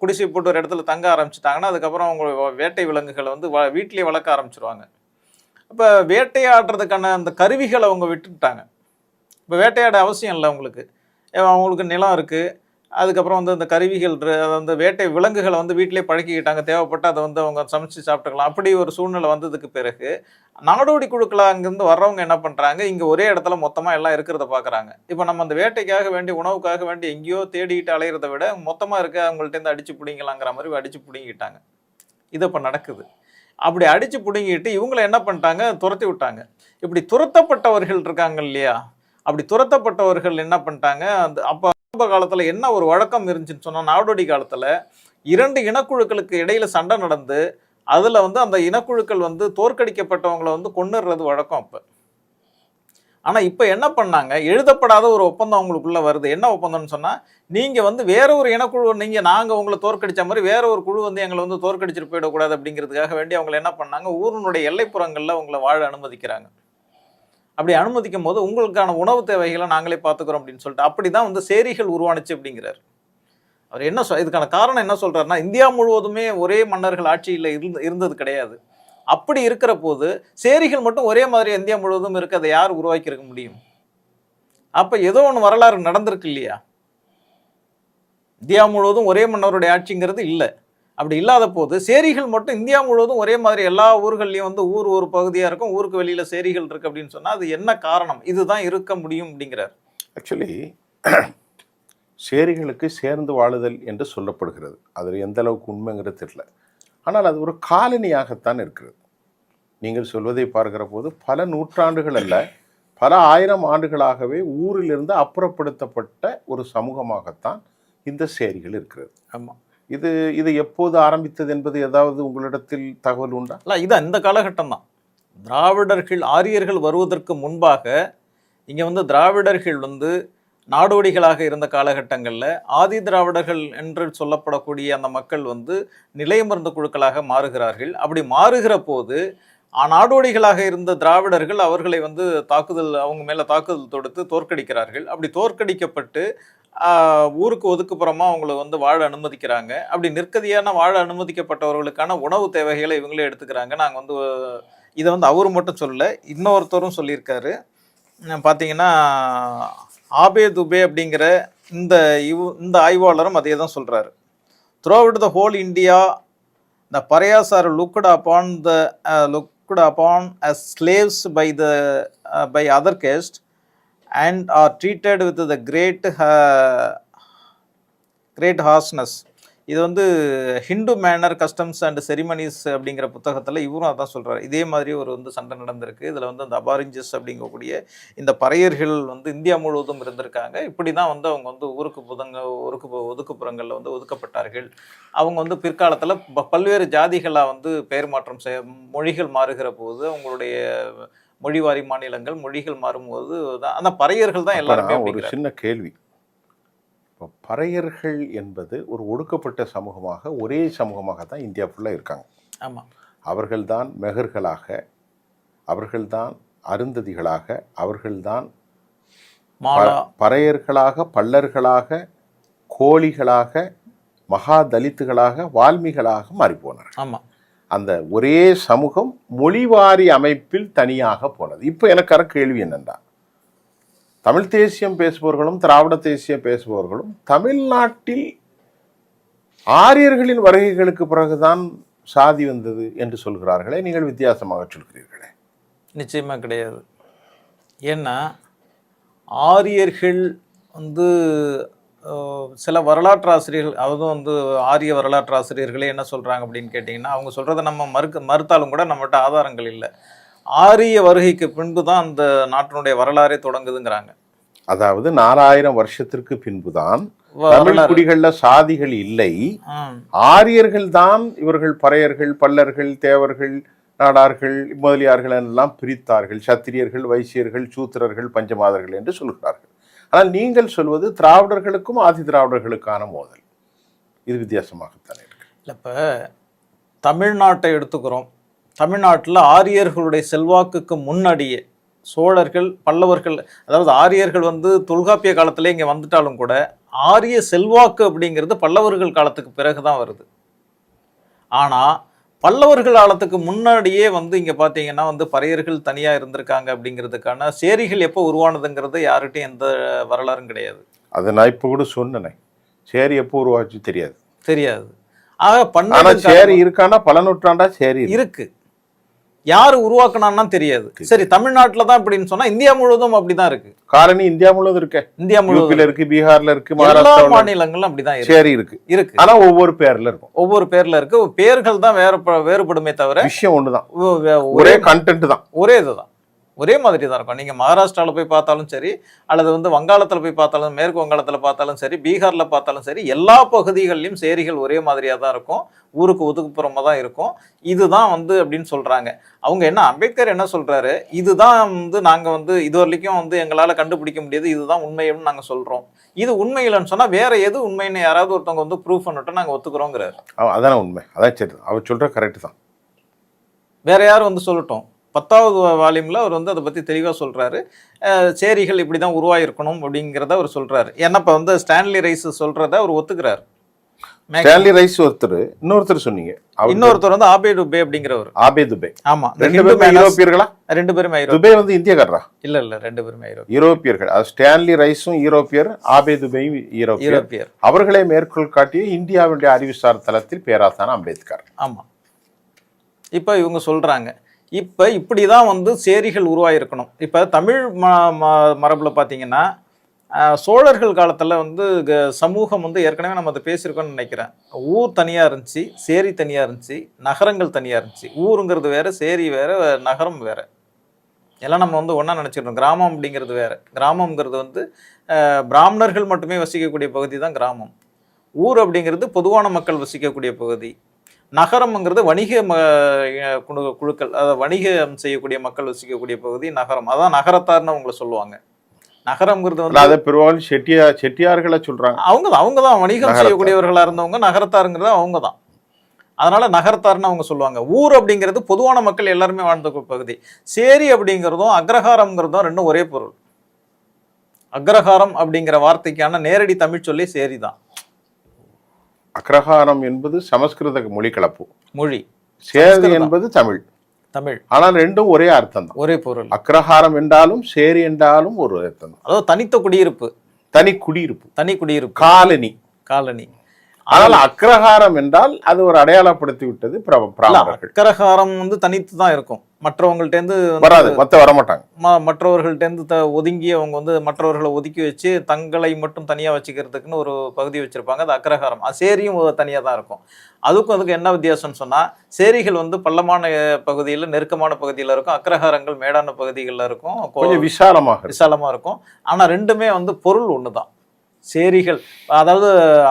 [SPEAKER 2] குடிசை போட்டு ஒரு இடத்துல தங்க ஆரம்பிச்சிட்டாங்கன்னா அதுக்கப்புறம் அவங்க வேட்டை விலங்குகளை வந்து வீட்டிலேயே வளர்க்க ஆரம்பிச்சிருவாங்க. இப்போ வேட்டையாடுறதுக்கான அந்த கருவிகளை அவங்க விட்டுட்டாங்க. இப்போ வேட்டையாட அவசியம் இல்லை அவங்களுக்கு நிலம் இருக்குது. அதுக்கப்புறம் வந்து அந்த கருவிகள், அந்த வேட்டை விலங்குகளை வந்து வீட்டிலே பழக்கிக்கிட்டாங்க. தேவைப்பட்டு அதை வந்து அவங்க சமைச்சு சாப்பிட்டுக்கலாம். அப்படி ஒரு சூழ்நிலை வந்ததுக்கு பிறகு நாடோடி குழுக்களாக அங்கேருந்து வர்றவங்க என்ன பண்ணுறாங்க, இங்கே ஒரே இடத்துல மொத்தமாக எல்லாம் இருக்கிறத பார்க்குறாங்க. இப்போ நம்ம அந்த வேட்டைக்காக வேண்டி, உணவுக்காக வேண்டி எங்கேயோ தேடிக்கிட்டு அலையிறத விட மொத்தமாக இருக்க அவங்கள்ட்டேருந்து அடித்து பிடிங்கலாங்கிற மாதிரி அடித்து பிடிங்கிட்டாங்க. இது இப்போ நடக்குது. அப்படி அடித்து பிடுங்கிட்டு இவங்களை என்ன பண்ணிட்டாங்க, துரத்தி விட்டாங்க. இப்படி துரத்தப்பட்டவர்கள் இருக்காங்க இல்லையா, அப்படி துரத்தப்பட்டவர்கள் என்ன பண்ணிட்டாங்க, அந்த அப்போ காலத்தில் என்ன ஒரு வழக்கம் இருந்துச்சுன்னு சொன்னால், நாடோடி காலத்தில் 2 இனக்குழுக்களுக்கு இடையில சண்டை நடந்து அதில் வந்து அந்த இனக்குழுக்கள் வந்து தோற்கடிக்கப்பட்டவங்களை வந்து கொன்னுடுறது வழக்கம் அப்போ. ஆனால் இப்போ என்ன பண்ணாங்க, எழுதப்படாத ஒரு ஒப்பந்தம் அவங்களுக்குள்ள வருது. என்ன ஒப்பந்தம்னு சொன்னால், நீங்கள் வந்து வேற ஒரு இனக்குழு, நாங்கள் உங்களை தோற்கடித்த மாதிரி வேற ஒரு குழு வந்து எங்களை வந்து தோற்கடிச்சிட்டு போயிடக்கூடாது அப்படிங்கிறதுக்காக வேண்டி அவங்களை என்ன பண்ணாங்க, ஊரினுடைய எல்லைப்புறங்களில் அவங்களை வாழ அனுமதிக்கிறாங்க. அப்படி அனுமதிக்கும் போது உங்களுக்கான உணவு தேவைகளை நாங்களே பார்த்துக்கிறோம் அப்படின்னு சொல்லிட்டு அப்படி தான் வந்து சேரிகள் உருவானுச்சு அப்படிங்கிறார். அவர் என்ன இதுக்கான காரணம் என்ன சொல்றாருன்னா, இந்தியா முழுவதுமே ஒரே மன்னர்கள் ஆட்சியில் இருந்தது கிடையாது. அப்படி இருக்கிற போது சேரிகள் மட்டும் ஒரே மாதிரி இந்தியா முழுவதும் இருக்கு, அதை யார் உருவாக்கி இருக்க முடியும்? அப்ப ஏதோ ஒன்று வரலாறு நடந்திருக்கு இல்லையா? இந்தியா முழுவதும் ஒரே மன்னருடைய ஆட்சிங்கிறது இல்லை. அப்படி இல்லாத போது சேரிகள் மட்டும் இந்தியா முழுவதும் ஒரே மாதிரி எல்லா ஊர்கள்லையும் வந்து ஊர் ஒரு பகுதியாக இருக்கும், ஊருக்கு வெளியில் சேரிகள் இருக்குது அப்படின்னு சொன்னால் அது என்ன காரணம்? இதுதான் இருக்க முடியும் அப்படிங்கிறார்.
[SPEAKER 1] ஆக்சுவலி சேரிகளுக்கு சேர்ந்து வாழுதல் என்று சொல்லப்படுகிறது. அதில் எந்த அளவுக்கு உண்மைங்கிறது தெரியல. ஆனால் அது ஒரு காலனியாகத்தான் இருக்கிறது. நீங்கள் சொல்வதை பார்க்கிற போது பல நூற்றாண்டுகள் அல்ல, பல ஆயிரம் ஆண்டுகளாகவே ஊரிலிருந்து அப்புறப்படுத்தப்பட்ட ஒரு சமூகமாகத்தான் இந்த சேரிகள் இருக்கிறது.
[SPEAKER 2] ஆமாம்.
[SPEAKER 1] இது எப்போது ஆரம்பித்தது என்பது ஏதாவது உங்களிடத்தில் தகவல் உண்டா?
[SPEAKER 2] இல்லை, இது இந்த காலகட்டம் தான். திராவிடர்கள், ஆரியர்கள் வருவதற்கு முன்பாக இங்கே வந்து திராவிடர்கள் வந்து நாடோடிகளாக இருந்த காலகட்டங்களில் ஆதி திராவிடர்கள் என்று சொல்லப்படக்கூடிய அந்த மக்கள் வந்து நிலையமர்ந்த குழுக்களாக மாறுகிறார்கள். அப்படி மாறுகிற போது நாடோடிகளாக இருந்த திராவிடர்கள் அவர்களை வந்து அவங்க மேல தாக்குதல் தொடுத்து தோற்கடிக்கிறார்கள். அப்படி தோற்கடிக்கப்பட்டு ஊருக்கு ஒதுக்குப்புறமா அவங்கள வந்து வாழ அனுமதிக்கிறாங்க. அப்படி நிற்கதியான வாழ அனுமதிக்கப்பட்டவர்களுக்கான உணவு தேவைகளை இவங்களே எடுத்துக்கிறாங்க. நாங்கள் வந்து இதை வந்து அவரு மட்டும் சொல்லல, இன்னொருத்தரும் சொல்லியிருக்காரு. பார்த்தீங்கன்னா ஆபே துபே அப்படிங்கிற இந்த ஆய்வாளரும் அதே தான் சொல்றாரு. Throughout the whole India the pariahs are looked upon as slaves by other caste and are treated with the great harshness. இது வந்து Hindu manner customs and ceremonies அப்படிங்கிற புத்தகத்தில் இவரும் அதான் சொல்கிறார். இதே மாதிரி ஒரு வந்து சண்டை நடந்திருக்கு. இதில் வந்து அந்த அபாரிஞ்சஸ் அப்படிங்கக்கூடிய இந்த பறையர்கள் வந்து இந்தியா முழுவதும் இருந்திருக்காங்க. இப்படி தான் வந்து அவங்க வந்து ஒதுக்குப்புறங்களில் வந்து ஒதுக்கப்பட்டார்கள். அவங்க வந்து பிற்காலத்தில் பல்வேறு ஜாதிகளாக வந்து பெயர் மாற்றம் மொழிகள் மாறுகிற போது அவங்களுடைய மொழிவாரி மாநிலங்கள் மொழிகள் மாறும்போது தான் அந்த பறையர்கள் தான் எல்லாருமே.
[SPEAKER 1] ஒரு சின்ன கேள்வி, இப்போ பறையர்கள் என்பது ஒரு ஒடுக்கப்பட்ட சமூகமாக ஒரே சமூகமாக தான் இந்தியா ஃபுல்லாக இருக்காங்க.
[SPEAKER 2] ஆமாம்,
[SPEAKER 1] அவர்கள்தான் மெகர்களாக, அவர்கள்தான் அருந்ததிகளாக, அவர்கள்தான் பறையர்களாக, பல்லர்களாக, கோழிகளாக, மகா தலித்துகளாக, வால்மீகளாக மாறிப்போனார்.
[SPEAKER 2] ஆமாம்,
[SPEAKER 1] அந்த ஒரே சமூகம் மொழிவாரி அமைப்பில் தனியாக போனது. இப்போ எனக்கு கேள்வி என்னென்னா, தமிழ் தேசியம் பேசுபவர்களும் திராவிட தேசியம் பேசுபவர்களும் தமிழ்நாட்டில் ஆரியர்களின் வருகைகளுக்கு பிறகுதான் சாதி வந்தது என்று சொல்கிறார்களே, நீங்கள் வித்தியாசமாக சொல்கிறீர்களே.
[SPEAKER 2] நிச்சயமாக கிடையாது. ஏன்னா ஆரியர்கள் வந்து சில வரலாற்று ஆசிரியர்கள், அதுவும் வந்து ஆரிய வரலாற்று ஆசிரியர்களே என்ன சொல்கிறாங்க அப்படின்னு கேட்டிங்கன்னா, அவங்க சொல்கிறத நம்ம மறுத்தாலும் கூட நம்மகிட்ட ஆதாரங்கள் இல்லை. ஆரிய வருகைக்கு பின்பு தான் அந்த நாட்டினுடைய வரலாறே தொடங்குதுங்கிறாங்க.
[SPEAKER 1] அதாவது 4000 வருஷத்திற்கு பின்புதான் தமிழ் குடிகள்ல சாதிகள் இல்லை, ஆரியர்கள் தான் இவர்கள் பறையர்கள், பல்லர்கள், தேவர்கள், நாடார்கள், முதலியார்கள் எல்லாம் பிரித்தார்கள். சத்திரியர்கள், வைசியர்கள், சூத்திரர்கள், பஞ்சமாதர்கள் என்று சொல்கிறார்கள். ஆனால் நீங்கள் சொல்வது திராவிடர்களுக்கும் ஆதி திராவிடர்களுக்கான மோதல். இது வித்தியாசமாகத்தானே இருக்கு.
[SPEAKER 2] இப்போ தமிழ்நாட்டை எடுத்துக்கிறோம். தமிழ்நாட்டில் ஆரியர்களுடைய செல்வாக்குக்கு முன்னாடியே சோழர்கள், பல்லவர்கள், அதாவது ஆரியர்கள் வந்து தொல்காப்பிய காலத்திலே இங்கே வந்துட்டாலும் கூட ஆரிய செல்வாக்கு அப்படிங்கிறது பல்லவர்கள் காலத்துக்கு பிறகு தான் வருது. ஆனால் பல்லவர்கள் காலத்துக்கு முன்னாடியே வந்து இங்கே பார்த்தீங்கன்னா வந்து பறையர்கள் தனியாக இருந்திருக்காங்க. அப்படிங்கிறதுக்கான சேரிகள் எப்போ உருவானதுங்கிறது யார்கிட்டையும் எந்த வரலாறும் கிடையாது.
[SPEAKER 1] அதை நான் இப்போ கூட சொன்னேன், சேரி எப்போ உருவாச்சு தெரியாது.
[SPEAKER 2] ஆக
[SPEAKER 1] சேரி இருக்கானா பல நூற்றாண்டா சேரி
[SPEAKER 2] இருக்கு, யாரு உருவாக்குனான்னா தெரியாது. சரி, தமிழ்நாட்டுல தான் இப்படின்னு சொன்னா இந்தியா முழுவதும் அப்படிதான் இருக்கு.
[SPEAKER 1] காரணி இந்தியா முழுவதும் இருக்கு,
[SPEAKER 2] இந்தியா முழுவதும்
[SPEAKER 1] இருக்கு, பீகார்ல இருக்கு,
[SPEAKER 2] எல்லா மாநிலங்களும் அப்படிதான்
[SPEAKER 1] சரி இருக்கு. ஆனா ஒவ்வொரு பேர்ல இருக்கும்,
[SPEAKER 2] ஒவ்வொரு பேர்ல இருக்கு. பேர்கள் தான் வேறுபடுமே தவிர
[SPEAKER 1] விஷயம் ஒண்ணுதான், ஒரே கண்டென்ட் தான்,
[SPEAKER 2] ஒரே இதுதான், ஒரே மாதிரி தான் இருக்கும். நீங்கள் மகாராஷ்டிராவில் போய் பார்த்தாலும் சரி, அல்லது வந்து வங்காளத்தில் போய் பார்த்தாலும், மேற்கு வங்காளத்தில் பார்த்தாலும் சரி, பீகாரில் பார்த்தாலும் சரி, எல்லா பகுதிகளிலும் சேரிகள் ஒரே மாதிரியாக தான் இருக்கும், ஊருக்கு ஒதுக்குப்புறமாக தான் இருக்கும். இதுதான் வந்து அப்படின்னு சொல்கிறாங்க. அவங்க என்ன, அம்பேத்கர் என்ன சொல்கிறாரு, இதுதான் வந்து நாங்கள் வந்து இது வரைக்கும் வந்து எங்களால் கண்டுபிடிக்க முடியாது, இதுதான் உண்மைன்னு நாங்கள் சொல்கிறோம். இது உண்மை இல்லைன்னு சொன்னால் வேற எது உண்மைன்னு யாராவது ஒருத்தவங்க வந்து ப்ரூஃப் பண்ணிட்டு நாங்கள் ஒத்துக்கிறோங்கிறாரு.
[SPEAKER 1] அதான் உண்மை, அதான் சரி, அவர் சொல்கிற கரெக்டு தான்.
[SPEAKER 2] வேற யாரும் வந்து சொல்லட்டும். 10வது வால்யூமில் அவர் வந்து அதை பற்றி தெளிவாக சொல்கிறாரு. சேரிகள் இப்படி தான் உருவாயிருக்கணும் அப்படிங்கிறத அவர் சொல்கிறாரு. ஏன்னா இப்போ வந்து ஸ்டான்லி ரைஸ் சொல்கிறத அவர் ஒத்துக்கிறார்.
[SPEAKER 1] ஸ்டான்லி ரைஸ் ஒருத்தர், இன்னொருத்தர் சொன்னீங்க,
[SPEAKER 2] இன்னொருத்தர் வந்து ஆபே துபே அப்படிங்கிறவர்.
[SPEAKER 1] ஆபே துபே,
[SPEAKER 2] ஆமா,
[SPEAKER 1] ரெண்டு பேருமே யூரோப்பியர்களா?
[SPEAKER 2] ரெண்டு பேருமே
[SPEAKER 1] துபே வந்து இந்தியக்காரரா?
[SPEAKER 2] இல்ல ரெண்டு பேருமே
[SPEAKER 1] யூரோப்பியர்கள். ஸ்டான்லி ரைஸும் யூரோப்பியர், ஆபே துபேயும் யூரோப்பியர். அவர்களே மேற்கோள் காட்டிய இந்தியாவுடைய அறிவுசார் தளத்தில் பேராசான அம்பேத்கர்.
[SPEAKER 2] ஆமா, இப்போ இவங்க சொல்றாங்க இப்போ இப்படி தான் வந்து சேரிகள் உருவாயிருக்கணும். இப்போ தமிழ் மரபில் பார்த்தீங்கன்னா சோழர்கள் காலத்தில் வந்து சமூகம் வந்து ஏற்கனவே நம்ம அதை பேசியிருக்கோம்னு நினைக்கிறேன். ஊர் தனியாக இருந்துச்சு, சேரி தனியாக இருந்துச்சு, நகரங்கள் தனியாக இருந்துச்சு. ஊருங்கிறது வேறு, சேரி வேறு, நகரம் வேறு. எல்லாம் நம்ம வந்து ஒன்றா நினச்சிருக்கோம். கிராமம் அப்படிங்கிறது வேறு. கிராமங்கிறது வந்து பிராமணர்கள் மட்டுமே வசிக்கக்கூடிய பகுதி தான் கிராமம். ஊர் அப்படிங்கிறது பொதுவான மக்கள் வசிக்கக்கூடிய பகுதி. நகரம்ங்கிறது வணிக குழுக்கள், அதாவது வணிகம் செய்யக்கூடிய மக்கள் வசிக்கக்கூடிய பகுதி நகரம். அதான் நகரத்தார்னு அவங்கள சொல்லுவாங்க. நகரம்ங்கிறது வந்து
[SPEAKER 1] பெரும்பாலும் செட்டியார்களை சொல்றாங்க.
[SPEAKER 2] அவங்க தான் வணிகம் செய்யக்கூடியவர்களா இருந்தவங்க. நகரத்தாருங்கிறது அவங்க தான். அதனால நகரத்தார்னு அவங்க சொல்லுவாங்க. ஊர் அப்படிங்கிறது பொதுவான மக்கள் எல்லாருமே வாழ்ந்த பகுதி. சேரி அப்படிங்கிறதும் அக்ரஹாரம்ங்கிறதும் ரெண்டும் ஒரே பொருள். அக்ரஹாரம் அப்படிங்கிற வார்த்தைக்கான நேரடி தமிழ் சொல்லி சேரி தான்.
[SPEAKER 1] அக்ரஹாரம் என்பது சமஸ்கிருத மொழி கலப்பு
[SPEAKER 2] மொழி,
[SPEAKER 1] சேரி என்பது தமிழ்.
[SPEAKER 2] தமிழ்.
[SPEAKER 1] ஆனால் ரெண்டும் ஒரே அர்த்தம் தான்.
[SPEAKER 2] ஒரே பொருள்.
[SPEAKER 1] அக்ரஹாரம் என்றாலும் சேரி என்றாலும் ஒரு அர்த்தம் தான்.
[SPEAKER 2] அதாவது தனித்த குடியிருப்பு,
[SPEAKER 1] தனி குடியிருப்பு,
[SPEAKER 2] தனி குடியிருப்பு,
[SPEAKER 1] காலனி.
[SPEAKER 2] காலனி.
[SPEAKER 1] ஆனால் அக்ரஹாரம் என்றால் அது ஒரு அடையாளப்படுத்தி விட்டது பிராமணர்கள்.
[SPEAKER 2] அக்ரஹாரம் வந்து தனித்து தான் இருக்கும். மற்றவங்கள்ட்ட இருந்து
[SPEAKER 1] வராது, மத்த வரமாட்டாங்க.
[SPEAKER 2] மற்றவர்கள்ட்ட இருந்து ஒதுங்கி அவங்க வந்து மற்றவர்களை ஒதுக்கி வச்சு தங்களை மட்டும் தனியா வச்சுக்கிறதுக்குன்னு ஒரு பகுதி வச்சிருப்பாங்க. அது அக்ரஹாரம். சேரியும் தனியா தான் இருக்கும். அதுக்கு என்ன வித்தியாசம்னு சொன்னா, சேரிகள் வந்து பள்ளமான பகுதியில் நெருக்கமான பகுதியில் இருக்கும், அக்ரஹாரங்கள் மேடான பகுதிகளில் இருக்கும்,
[SPEAKER 1] கொஞ்சம் விசாலமா
[SPEAKER 2] இருக்கும். ஆனா ரெண்டுமே வந்து பொருள் ஒண்ணுதான். சேரிகள், அதாவது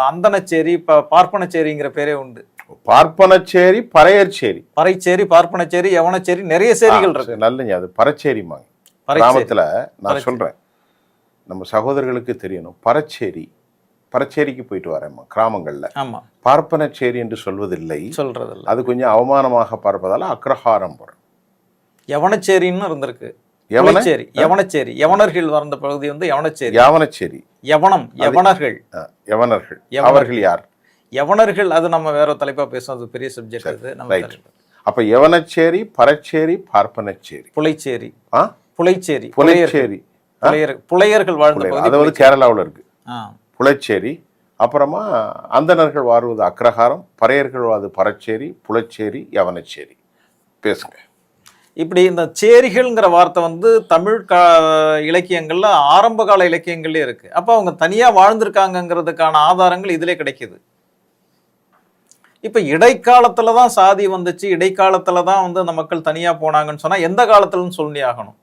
[SPEAKER 2] அந்தனச்சேரி, பார்ப்பனச்சேரிங்கிற பேரே உண்டு.
[SPEAKER 1] பார்ப்பனச்சேரி, பறையர்ச்சேரி,
[SPEAKER 2] பறைச்சேரி, பார்ப்பனச்சேரி, யவனச்சேரி, நிறைய சேரிகள் இருக்கு.
[SPEAKER 1] நல்ல அது பறைச்சேரிமாங்க. கிராமத்துல நான் சொல்றேன், நம்ம சகோதரர்களுக்கு தெரியணும். பறைச்சேரிக்கு போயிட்டு வரேம்மா கிராமங்கள்ல.
[SPEAKER 2] ஆமா,
[SPEAKER 1] பார்ப்பனச்சேரி என்று சொல்வதில்லை,
[SPEAKER 2] சொல்றதில்லை.
[SPEAKER 1] அது கொஞ்சம் அவமானமாக பார்ப்பதால அக்ரஹாரம் போறேன்.
[SPEAKER 2] யவனச்சேரின்னு இருந்திருக்கு. யவனச்சேரி, யவனர்கள் வந்த பகுதி வந்து யவனச்சேரி. யவனர்கள். அவர்கள் யார்? யவனர்கள் அது நம்ம வேற தலைப்பா பேசுவோம், அது பெரிய சப்ஜெக்ட். அது நம்ம
[SPEAKER 1] அப்ப யவனச்சேரி, பறைச்சேரி, பார்ப்பனச்சேரி,
[SPEAKER 2] புலைச்சேரி,
[SPEAKER 1] புலையர்கள் வாழ்ந்த பகுதி. அது வந்து கேரளாவில் இருக்கு புலைச்சேரி. அப்புறமா அந்தணர்கள் வாழ்வது அக்ரஹாரம், பறையர்கள் வாழ்வது பறைச்சேரி, புலைச்சேரி, யவனச்சேரி. பேசுங்க.
[SPEAKER 2] இப்படி இந்த சேரிகள்ங்கிற வார்த்தை வந்து தமிழ் இலக்கியங்கள்ல ஆரம்ப கால இலக்கியங்கள்லயே இருக்கு. அப்ப அவங்க தனியா வாழ்ந்திருக்காங்கிறதுக்கான ஆதாரங்கள் இதுல கிடைக்குது. இப்ப இடைக்காலத்துலதான் சாதி வந்துச்சு, இடைக்காலத்துலதான் வந்து அந்த மக்கள் தனியா போனாங்கன்னு சொன்னா எந்த காலத்துலன்னு சொல்லி ஆகணும்.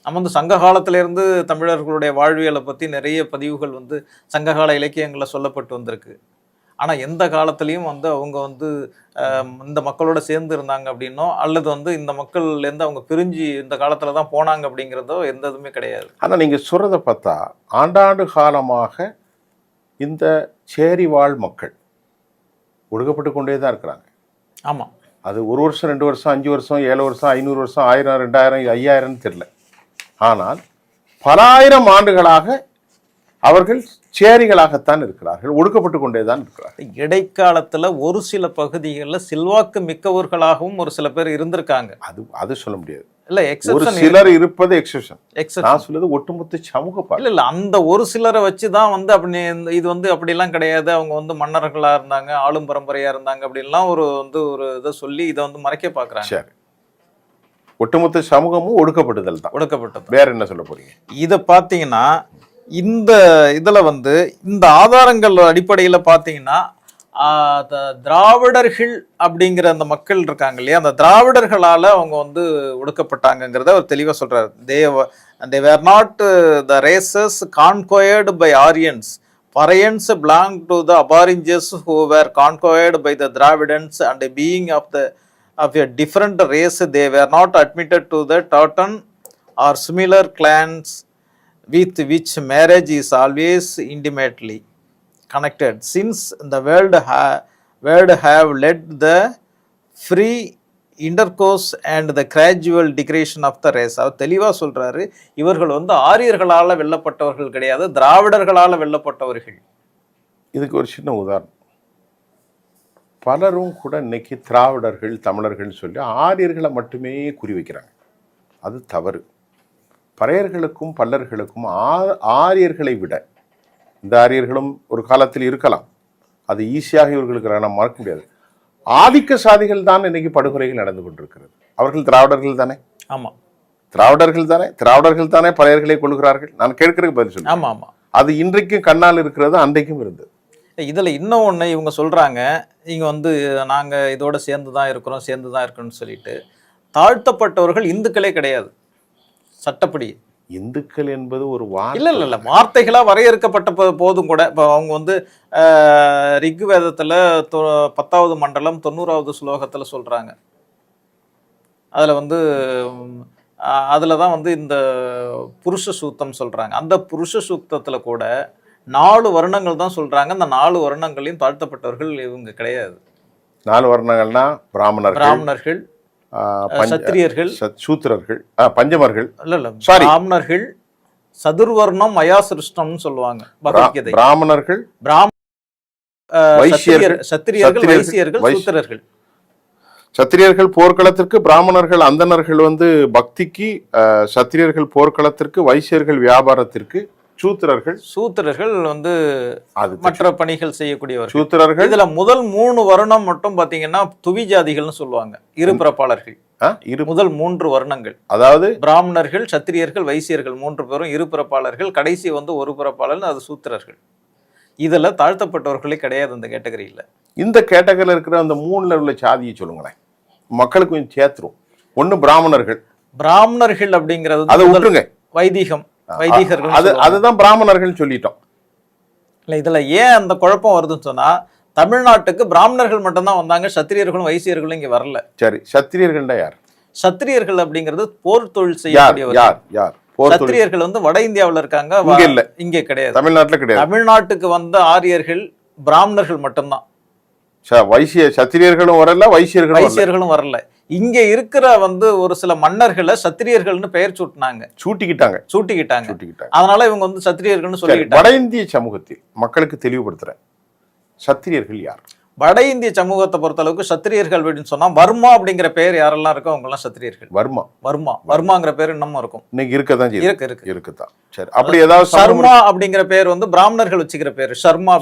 [SPEAKER 2] நம்ம வந்து சங்க காலத்துல இருந்து தமிழர்களுடைய வாழ்வியலை பத்தி நிறைய பதிவுகள் வந்து சங்ககால இலக்கியங்கள்ல சொல்லப்பட்டு வந்திருக்கு. ஆனா எந்த காலத்திலையும் வந்து அவங்க வந்து இந்த மக்களோட சேர்ந்து இருந்தாங்க அப்படின்னோ, அல்லது வந்து இந்த மக்கள்ல இருந்து அவங்க பிரிஞ்சு இந்த காலத்துலதான் போனாங்க அப்படிங்கிறதோ எந்த இதுவுமே கிடையாது.
[SPEAKER 1] ஆனா நீங்க சொல்றதை பார்த்தா ஆண்டாண்டு காலமாக இந்த சேரி வாழ் மக்கள் ஒடுக்கப்பட்டு கொண்டே தான் இருக்கிறாங்க.
[SPEAKER 2] ஆமா,
[SPEAKER 1] அது 1 வருஷம் 2 வருஷம் 5 வருஷம் 7 வருஷம் 500 வருஷம் 1000 2000 5000 தெரியல. ஆனால் பல ஆயிரம் ஆண்டுகளாக அவர்கள் சேரிகளாகத்தான் இருக்கிறார்கள், ஒடுக்கப்பட்டு கொண்டே தான் இருக்கிறார்கள்.
[SPEAKER 2] இடைக்காலத்துல ஒரு சில பகுதிகளில் செல்வாக்கு மிக்கவர்களாகவும் ஒரு சில பேர் இருந்திருக்காங்க.
[SPEAKER 1] அது சொல்ல முடியாது.
[SPEAKER 2] இல்ல,
[SPEAKER 1] ஒரு சிலர் இருப்பது எக்ஸெப்ஷன். நான் சொல்றது ஒட்டுமொத்த சமூக.
[SPEAKER 2] இல்ல அந்த ஒரு சிலரை வச்சுதான் வந்து அப்படி இது வந்து அப்படிலாம் கிடையாது, அவங்க வந்து மன்னர்களா இருந்தாங்க, ஆளும் பரம்பரையா இருந்தாங்க அப்படின்லாம் ஒரு இதை சொல்லி இதை வந்து மறைக்க பாக்குறாங்க.
[SPEAKER 1] சரி, ஒட்டுமொத்த சமூகமும் ஒடுக்கப்பட்டது தான்.
[SPEAKER 2] ஒடுக்கப்பட்டது.
[SPEAKER 1] வேற என்ன சொல்ல போறீங்க?
[SPEAKER 2] இதை பாத்தீங்கன்னா இந்த இதுல வந்து இந்த ஆதாரங்கள் அடிப்படையில பாத்தீங்கன்னா திராவிடர்கள் அப்படிங்கிற அந்த மக்கள் இருக்காங்க இல்லையா, அந்த திராவிடர்களால அவங்க வந்து ஒடுக்கப்பட்டாங்கிறத அவர் தெளிவா சொல்றாரு. they were not the races conquered by Aryans. Parians belonged to the aborigines who were conquered by the Dravidans, and being of a different race, they were not admitted to the Teuton or similar clans with which marriage is always intimately connected, since the world have led the free intercourse and the gradual degradation of the race. அவர் தெளிவா சொல்றாரு, இவர்கள் வந்து ஆரியர்களால வெல்லப்பட்டவர்கள் கிடையாது, திராவிடர்களால வெல்லப்பட்டவர்கள்.
[SPEAKER 1] இதுக்கு ஒரு சின்ன உதாரணம். பலரும் கூட இன்னைக்கு திராவிடர்கள் தமிழர்கள் சொல்லி ஆரியர்களை மட்டுமே குறி வைக்கிறாங்க. அது தவறு. பறையர்களுக்கும் பல்லர்களுக்கும் ஆரியர்களை விட இந்த ஆரியர்களும் ஒரு காலத்தில் இருக்கலாம், அது ஈஸியாக இவர்களுக்கு நம்ம மறக்க முடியாது. ஆதிக்க சாதிகள் தான் இன்னைக்கு படுகொலைகள் நடந்து கொண்டிருக்கிறது. அவர்கள் திராவிடர்கள் தானே?
[SPEAKER 2] ஆமா,
[SPEAKER 1] திராவிடர்கள் தானே பறையர்களை கொள்கிறார்கள். நான் கேட்கறதுக்கு பதில் சொல்லுங்க.
[SPEAKER 2] ஆமா ஆமா,
[SPEAKER 1] அது இன்றைக்கும் கண்ணால் இருக்கிறது, அன்றைக்கும் இருந்தது.
[SPEAKER 2] இதுல இன்னும் ஒண்ணு இவங்க சொல்றாங்க, இங்க வந்து நாங்க இதோட சேர்ந்துதான் இருக்கோம்னு சொல்லிட்டு, தாழ்த்தப்பட்டவர்கள் இந்துக்களே கிடையாது சட்டப்படி.
[SPEAKER 1] இந்துக்கள் என்பது ஒரு
[SPEAKER 2] இல்ல வார்த்தைகளா வரையறுக்கப்பட்ட போதும் கூட இப்போ அவங்க வந்து ரிக்வேதத்துல 10வது மண்டலம் 90வது ஸ்லோகத்துல சொல்றாங்க. அதுலதான் வந்து இந்த புருஷ சூக்தம் சொல்றாங்க. அந்த புருஷ சூக்தத்துல கூட 4 வருணங்கள் தான் சொல்றாங்க. அந்த 4 வருணங்களையும் தாழ்த்தப்பட்டவர்கள் இவங்க கிடையாது.
[SPEAKER 1] 4 வர்ணங்கள்னா
[SPEAKER 2] பிராமணர்கள், சத்திரியர்கள்,
[SPEAKER 1] சூத்திரர்கள், பஞ்சமர்கள்,
[SPEAKER 2] இல்ல
[SPEAKER 1] Sorry.
[SPEAKER 2] பிராமணர்கள், சதுர்வர்ணம் மயாசிருஷ்டம்னு சொல்லுவாங்க பகவத்கீதை.
[SPEAKER 1] பிராமணர்கள்,
[SPEAKER 2] சத்திரியர்கள், வைசியர்கள், சூத்திரர்கள்.
[SPEAKER 1] சத்திரியர்கள் போர்க்களத்திற்கு, பிராமணர்கள் அந்தணர்கள் பக்திக்கு, சத்திரியர்கள் போர்க்களத்திற்கு, வைசியர்கள் வியாபாரத்திற்கு, சூத்திரர்கள்
[SPEAKER 2] மற்ற பணிகள் செய்யக்கூடியவர்கள்.
[SPEAKER 1] சூத்திரர்கள்
[SPEAKER 2] இதுல முதல் 3 வருணம் மட்டும் பாத்தீங்கன்னா துவி ஜாதிகள்னு சொல்லுவாங்க, இருபிறப்பாளர்கள். முதல் 3 வருணங்கள், அதாவது பிராமணர்கள், சத்திரியர்கள், வைசியர்கள் 3 பேரும் இருபிறப்பாளர்கள். கடைசி ஒரு பிறப்பாளர், அது சூத்திரர்கள். இதுல தாழ்த்தப்பட்டவர்களே கிடையாது இந்த கேட்டகரியில.
[SPEAKER 1] இந்த கேட்டகரியில் இருக்கிற அந்த 3ல உள்ள சாதியை சொல்லுங்களேன், மக்களுக்கு கொஞ்சம் சேர்த்துரும். ஒண்ணு பிராமணர்கள் அப்படிங்கிறது அதை விட்டுருங்க, வைதிகர்கள், அதுதான் பிராமணர்கள் சொல்லிட்டோம்.
[SPEAKER 2] இல்ல இதுல ஏன் அந்த குழப்பம் வருதுன்னு சொன்னா, தமிழ்நாட்டுக்கு பிராமணர்கள் மட்டும்தான் வந்தாங்க, சத்திரியர்களும் வைசியர்களும் இங்க வரல.
[SPEAKER 1] சரி, சத்திரியர்கள் யார்?
[SPEAKER 2] சத்திரியர்கள் அப்படிங்கிறது போர் தொழில் செய்யக்கூடியவர்.
[SPEAKER 1] யார்
[SPEAKER 2] சத்திரியர்கள் வட இந்தியாவில் இருக்காங்க, இங்க கிடையாது,
[SPEAKER 1] தமிழ்நாட்டுல கிடையாது.
[SPEAKER 2] தமிழ்நாட்டுக்கு வந்த ஆரியர்கள் பிராமணர்கள் மட்டும்தான்.
[SPEAKER 1] சத்திரியர்களும் வரல, வைசியர்களும்
[SPEAKER 2] வரல. இங்க இருக்கிற ஒரு சில மன்னர்களை சத்திரியர்கள்னு பெயர் சூட்டிக்கிட்டாங்க. அதனால இவங்க சத்திரியர்கள்னு சொல்லிக்கிட்டாங்க.
[SPEAKER 1] வட இந்திய சமூகத்தில் மக்களுக்கு தெளிவுபடுத்துறேன், சத்திரியர்கள் யார்?
[SPEAKER 2] வட இந்திய சமூகத்தை பொறுத்த அளவுக்கு சத்திரியர்கள் அப்படின்னு சொன்னா வர்மா அப்படிங்கிற பேர் யாரெல்லாம் இருக்கோ அவங்க எல்லாம் சத்திரியர்கள். வர்மாங்கிற பேர் இன்னமும் இருக்கும்,
[SPEAKER 1] இன்னைக்கு இருக்கதான்
[SPEAKER 2] இருக்குதான்.
[SPEAKER 1] சரி, அப்படி ஏதாவது
[SPEAKER 2] சர்மா அப்படிங்கிற பேர் பிராமணர்கள் வச்சுக்கிற பேர். சர்மா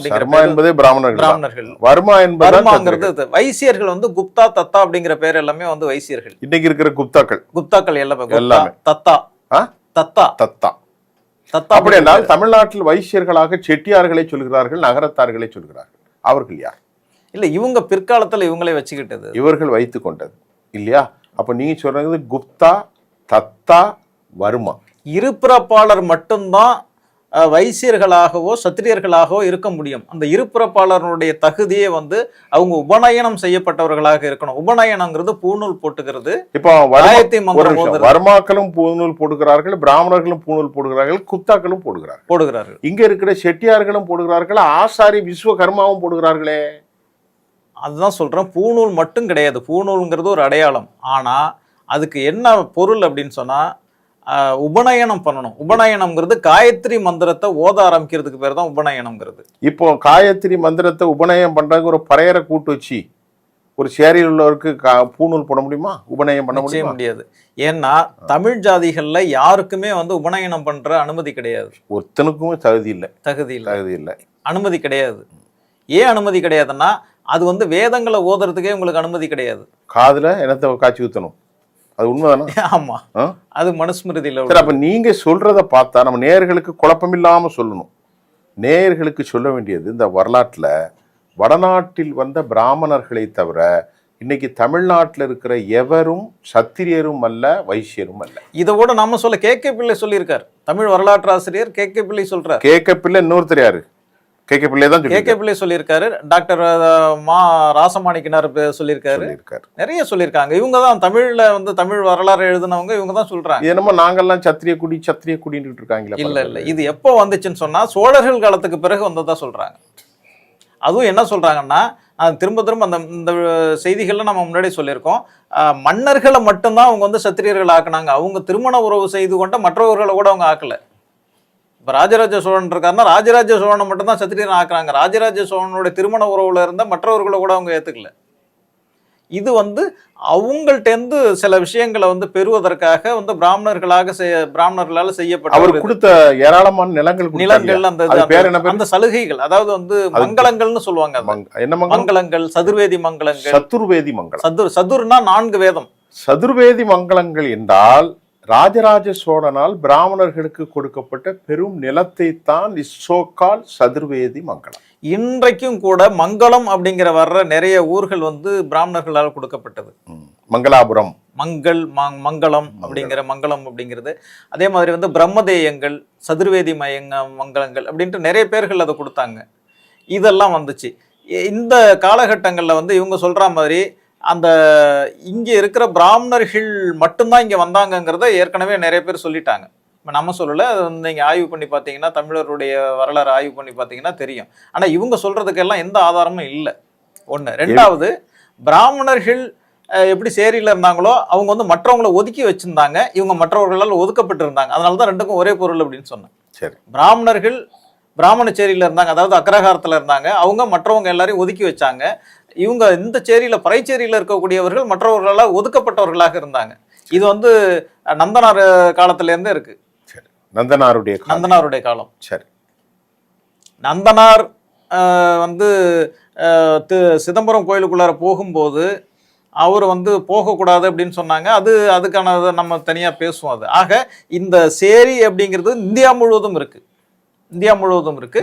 [SPEAKER 1] என்பதே பிராமணர்கள். வர்மா
[SPEAKER 2] என்பது வைசியர்கள் குப்தா, தத்தா அப்படிங்கிற பேர் எல்லாமே வைசியர்கள்.
[SPEAKER 1] இன்னைக்கு இருக்கிற குப்தாக்கள்
[SPEAKER 2] எல்லாமே தத்தா.
[SPEAKER 1] அப்படி என்றால் தமிழ்நாட்டில் வைசியர்களாக செட்டியார்களை சொல்கிறார்கள், நகரத்தார்களை சொல்கிறார்கள். அவர்கள் யார்?
[SPEAKER 2] இல்ல இவங்க பிற்காலத்துல இவங்களே வச்சுக்கிட்டது,
[SPEAKER 1] இவர்கள் வைத்து கொண்டது இல்லையா? அப்ப நீங்க சொல்றது குப்தா, தத்தா, வர்மா
[SPEAKER 2] இருபிறப்பாளர் மட்டும்தான் வைசியர்களாகவோ சத்திரியர்களாகவோ இருக்க முடியும். அந்த இருபிறப்பாளருடைய தகுதியே அவங்க உபநயனம் செய்யப்பட்டவர்களாக இருக்கணும். உபநயனம்ங்கிறது பூநூல் போட்டுக்கிறது.
[SPEAKER 1] இப்போ வர்மாக்களும் பூநூல் போடுகிறார்கள், பிராமணர்களும் பூநூல் போடுகிறார்கள், குப்தாக்களும் போடுகிறார்கள். இங்க இருக்கிற செட்டியார்களும் போடுகிறார்கள், ஆசாரி விஸ்வகர்மாவும் போடுகிறார்களே.
[SPEAKER 2] அதுதான் சொல்றேன், பூநூல் மட்டும் கிடையாது. பூநூல்ங்கிறது ஒரு அடையாளம். ஆனா அதுக்கு என்ன பொருள் அப்படின்னு சொன்னா, உபநயனம் பண்ணணும். உபநயனம்ங்கிறது காயத்ரி மந்திரத்தை ஓத ஆரம்பிக்கிறதுக்கு பேர் தான் உபநயனம்ங்கிறது.
[SPEAKER 1] இப்போ காயத்ரி மந்திரத்தை உபநயம் பண்றாங்க, ஒரு பறையரை கூட்டு வச்சு ஒரு சேரியில் உள்ளவருக்கு பூநூல் போட முடியுமா? உபநயம் பண்ண
[SPEAKER 2] முடியாது. ஏன்னா தமிழ் ஜாதிகள்ல யாருக்குமே உபநயனம் பண்ற அனுமதி கிடையாது.
[SPEAKER 1] ஒருத்தனுக்குமே தகுதி இல்லை,
[SPEAKER 2] அனுமதி கிடையாது. ஏன் அனுமதி கிடையாதுன்னா, அது வேதங்களை ஓதுறதுக்கே உங்களுக்கு அனுமதி கிடையாது.
[SPEAKER 1] காதுல என்னத்தை காட்சி ஊத்தணும், அது உண்மைதானா?
[SPEAKER 2] ஆமா, அது மனுஸ்மிருதியில.
[SPEAKER 1] அப்ப நீங்க சொல்றத பார்த்தா நம்ம நேயர்களுக்கு குழப்பமில்லாம சொல்லணும். நேயர்களுக்கு சொல்ல வேண்டியது, இந்த வரலாற்றுல வடநாட்டில் வந்த பிராமணர்களை தவிர இன்னைக்கு தமிழ்நாட்டில் இருக்கிற எவரும் சத்திரியரும் அல்ல, வைசியரும் அல்ல.
[SPEAKER 2] இதோட நாம சொல்ல கே.கே. பிள்ளை சொல்லியிருக்கார், தமிழ் வரலாற்று ஆசிரியர் கே.கே. பிள்ளை சொல்றார்.
[SPEAKER 1] கே.கே. பிள்ளை இன்னொருத்தர் யாரு? கே.கே. பிள்ளை தான்.
[SPEAKER 2] கே.கே. பிள்ளை சொல்லியிருக்காரு, டாக்டர் ராசமாணிக்கனார் சொல்லியிருக்காரு, நிறைய சொல்லியிருக்காங்க. இவங்க தான் தமிழ்ல தமிழ் வரலாறு எழுதினவங்க, இவங்க தான் சொல்றாங்க.
[SPEAKER 1] என்னமோ நாங்கெல்லாம் சத்திரிய குடின்னு இருக்காங்களா?
[SPEAKER 2] இல்ல இது எப்போ வந்துச்சுன்னு சொன்னா சோழர்கள் காலத்துக்கு பிறகு வந்ததா சொல்றாங்க. அதுவும் என்ன சொல்றாங்கன்னா, திரும்ப இந்த செய்திகள்ல நம்ம முன்னாடி சொல்லியிருக்கோம், மன்னர்களை மட்டும்தான் அவங்க சத்திரியர்கள் ஆக்குனாங்க. அவங்க திருமண உறவு செய்து கொண்ட மற்றவர்களை கூட அவங்க ஆக்கல. இப்ப ராஜராஜ சோழன் இருக்காருன்னா ராஜராஜ சோழனை மட்டும்தான் சத்திரியன் ஆக்குறாங்க. ராஜராஜ சோழனுடைய திருமண உறவுல இருந்த மற்றவர்களை கூட அவங்க ஏத்துக்கல. இது அவங்கள்ட்ட சில விஷயங்களை பெறுவதற்காக பிராமணர்களால செய்யப்பட்ட
[SPEAKER 1] அவர் கொடுத்த ஏராளமான நிலங்கள்,
[SPEAKER 2] அந்த சலுகைகள், அதாவது மங்களங்கள்னு சொல்லுவாங்க.
[SPEAKER 1] என்ன
[SPEAKER 2] மங்களங்கள்? சதுர்வேதி மங்களங்கள். சதுர்னா 4 வேதம்.
[SPEAKER 1] சதுர்வேதி மங்களங்கள் என்றால் ராஜராஜ சோழனால் பிராமணர்களுக்கு கொடுக்கப்பட்ட பெரும் நிலத்தை தான் சோகால் சதுர்வேதி மங்களம்.
[SPEAKER 2] இன்றைக்கும் கூட மங்களம் அப்படிங்கிற வர்ற நிறைய ஊர்கள் பிராமணர்களால் கொடுக்கப்பட்டது.
[SPEAKER 1] மங்களாபுரம்,
[SPEAKER 2] மங்களம் அப்படிங்கிறது. அதே மாதிரி பிரம்மதேயங்கள், சதுர்வேதி மங்களங்கள் அப்படின்ட்டு நிறைய பேர்கள் அதை கொடுத்தாங்க. இதெல்லாம் வந்துச்சு. இந்த காலகட்டங்களில் இவங்க சொல்ற மாதிரி அந்த இங்க இருக்கிற பிராமணர்கள் மட்டும்தான் இங்க வந்தாங்கிறத ஏற்கனவே நிறைய பேர் சொல்லிட்டாங்க. நம்ம சொல்லல, நீங்க ஆய்வு பண்ணி பார்த்தீங்கன்னா, தமிழருடைய வரலாறு ஆய்வு பண்ணி பார்த்தீங்கன்னா தெரியும். ஆனா இவங்க சொல்றதுக்கெல்லாம் எந்த ஆதாரமும் இல்லை. ஒண்ணு. ரெண்டாவது, பிராமணர்கள் எப்படி சேரியில இருந்தாங்களோ அவங்க வந்து மற்றவங்களை ஒதுக்கி வச்சிருந்தாங்க, இவங்க மற்றவர்களால் ஒதுக்கப்பட்டு இருந்தாங்க. அதனாலதான் ரெண்டுக்கும் ஒரே பொருள் அப்படின்னு சொன்னேன்.
[SPEAKER 1] சரி.
[SPEAKER 2] பிராமணர்கள் பிராமண சேரியில இருந்தாங்க, அதாவது அக்ரஹாரத்துல இருந்தாங்க, அவங்க மற்றவங்க எல்லாரையும் ஒதுக்கி வச்சாங்க. இவங்க இந்த சேரியில பறைச்சேரியில இருக்கக்கூடியவர்கள் மற்றவர்களால் ஒதுக்கப்பட்டவர்களாக இருந்தாங்க. இது வந்து நந்தனார் காலத்துல இருந்தே இருக்கு.
[SPEAKER 1] சரி. நந்தனாருடைய
[SPEAKER 2] காலம்.
[SPEAKER 1] சரி.
[SPEAKER 2] நந்தனார் வந்து சிதம்பரம் கோயிலுக்குள்ளார போகும்போது அவர் வந்து போகக்கூடாது அப்படின்னு சொன்னாங்க. அதுக்கான நம்ம தனியா பேசுவோம். அது ஆக இந்த சேரி அப்படிங்கிறது இந்தியா முழுவதும் இருக்கு.